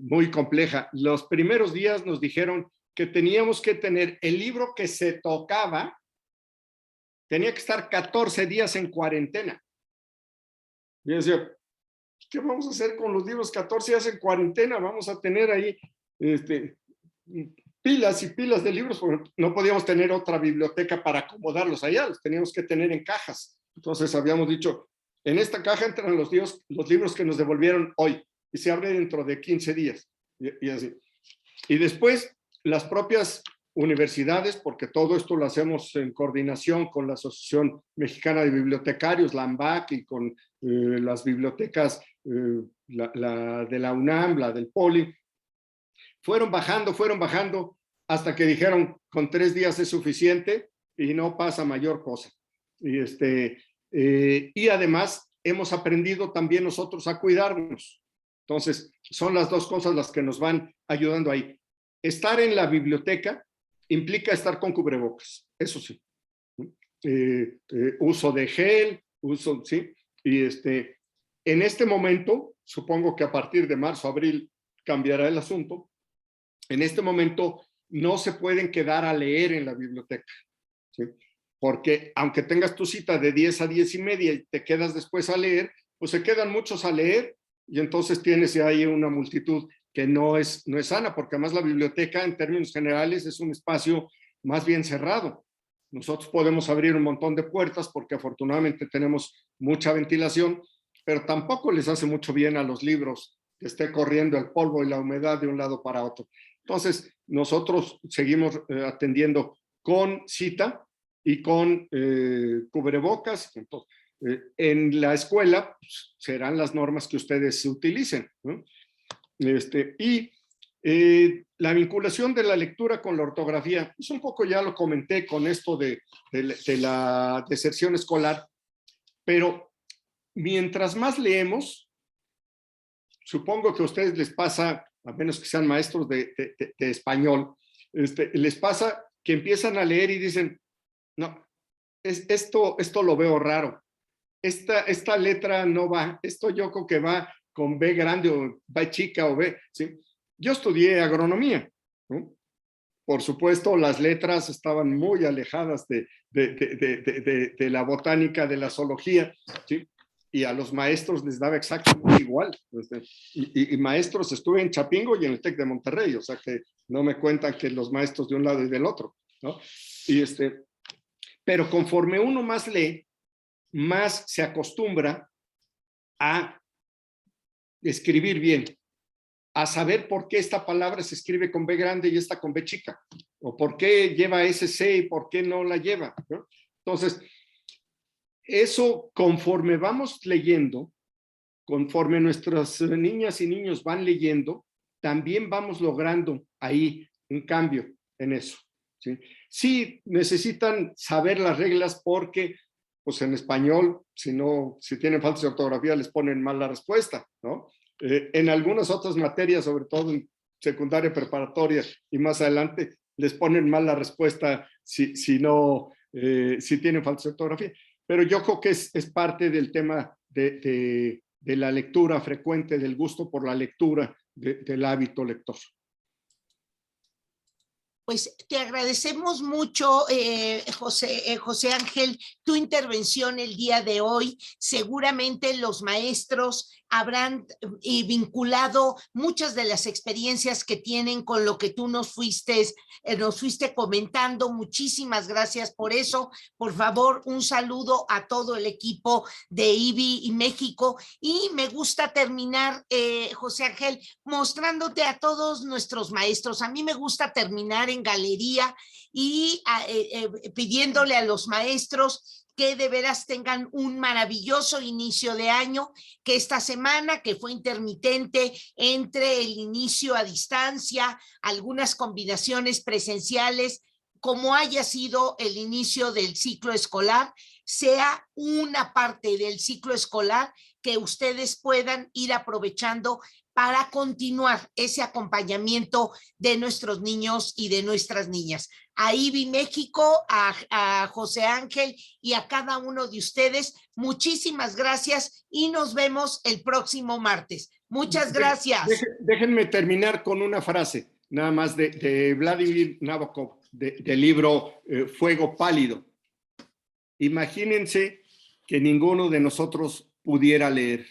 B: muy compleja. Los primeros días nos dijeron que teníamos que tener el libro que se tocaba, tenía que estar 14 días en cuarentena. Y decía, ¿qué vamos a hacer con los libros? 14 días en cuarentena, vamos a tener ahí pilas y pilas de libros, porque no podíamos tener otra biblioteca para acomodarlos allá, los teníamos que tener en cajas. Entonces habíamos dicho, en esta caja entran los libros que nos devolvieron hoy y se abre dentro de 15 días. Y así. Y después las propias universidades, porque todo esto lo hacemos en coordinación con la Asociación Mexicana de Bibliotecarios, la AMBAC, y con las bibliotecas, la de la UNAM, la del POLI, fueron bajando hasta que dijeron, con 3 días es suficiente y no pasa mayor cosa. Y además hemos aprendido también nosotros a cuidarnos. Entonces, son las dos cosas las que nos van ayudando ahí. Estar en la biblioteca implica estar con cubrebocas, eso sí. Uso de gel, sí. Y en este momento, supongo que a partir de marzo, abril, cambiará el asunto. En este momento no se pueden quedar a leer en la biblioteca, ¿sí? Porque aunque tengas tu cita de 10 a 10 y media y te quedas después a leer, pues se quedan muchos a leer y entonces tienes ahí una multitud que no es sana, porque además la biblioteca en términos generales es un espacio más bien cerrado. Nosotros podemos abrir un montón de puertas porque afortunadamente tenemos mucha ventilación, pero tampoco les hace mucho bien a los libros que esté corriendo el polvo y la humedad de un lado para otro. Entonces, nosotros seguimos atendiendo con cita y con cubrebocas. Entonces, en la escuela pues, serán las normas que ustedes utilicen, ¿no? Y la vinculación de la lectura con la ortografía, pues un poco ya lo comenté con esto de la deserción escolar, pero mientras más leemos, supongo que a ustedes les pasa, a menos que sean maestros de español, les pasa que empiezan a leer y dicen, no, esto lo veo raro, esta letra no va, esto yo creo que va con B grande o B chica o B, ¿sí? Yo estudié agronomía, ¿no? Por supuesto, las letras estaban muy alejadas de la botánica, de la zoología, ¿sí? Y a los maestros les daba exactamente igual. Y maestros, estuve en Chapingo y en el TEC de Monterrey, o sea que no me cuentan que los maestros de un lado y del otro, ¿no? Pero conforme uno más lee, más se acostumbra a escribir bien, a saber por qué esta palabra se escribe con B grande y esta con B chica, o por qué lleva ese C y por qué no la lleva, ¿no? Entonces, eso conforme vamos leyendo, conforme nuestras niñas y niños van leyendo, también vamos logrando ahí un cambio en eso, ¿sí? Sí necesitan saber las reglas porque, pues en español, si tienen faltas de ortografía, les ponen mal la respuesta, ¿no? En algunas otras materias, sobre todo en secundaria, preparatoria y más adelante, les ponen mal la respuesta si tienen faltas de ortografía. Pero yo creo que es parte del tema de la lectura frecuente, del gusto por la lectura, del hábito lector.
A: Pues te agradecemos mucho, José Ángel, tu intervención el día de hoy. Seguramente los maestros habrán vinculado muchas de las experiencias que tienen con lo que tú nos fuiste comentando. Muchísimas gracias por eso. Por favor, un saludo a todo el equipo de IBI y México. Y me gusta terminar, José Ángel, mostrándote a todos nuestros maestros. A mí me gusta terminar en galería y pidiéndole a los maestros que de veras tengan un maravilloso inicio de año, que esta semana, que fue intermitente entre el inicio a distancia, algunas combinaciones presenciales, como haya sido el inicio del ciclo escolar, sea una parte del ciclo escolar que ustedes puedan ir aprovechando para continuar ese acompañamiento de nuestros niños y de nuestras niñas. A IBI México, a José Ángel y a cada uno de ustedes, muchísimas gracias y nos vemos el próximo martes. Muchas gracias.
B: Déjenme terminar con una frase, nada más de Vladimir Nabokov, del libro Fuego Pálido. Imagínense que ninguno de nosotros pudiera leer.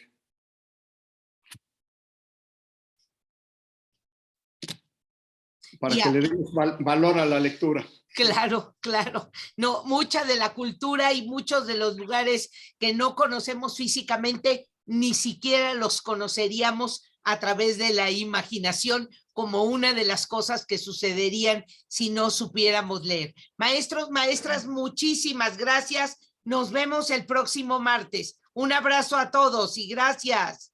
B: para que le demos valor a la lectura.
A: Claro, claro. No, mucha de la cultura y muchos de los lugares que no conocemos físicamente, ni siquiera los conoceríamos a través de la imaginación, como una de las cosas que sucederían si no supiéramos leer. Maestros, maestras, muchísimas gracias. Nos vemos el próximo martes. Un abrazo a todos y gracias.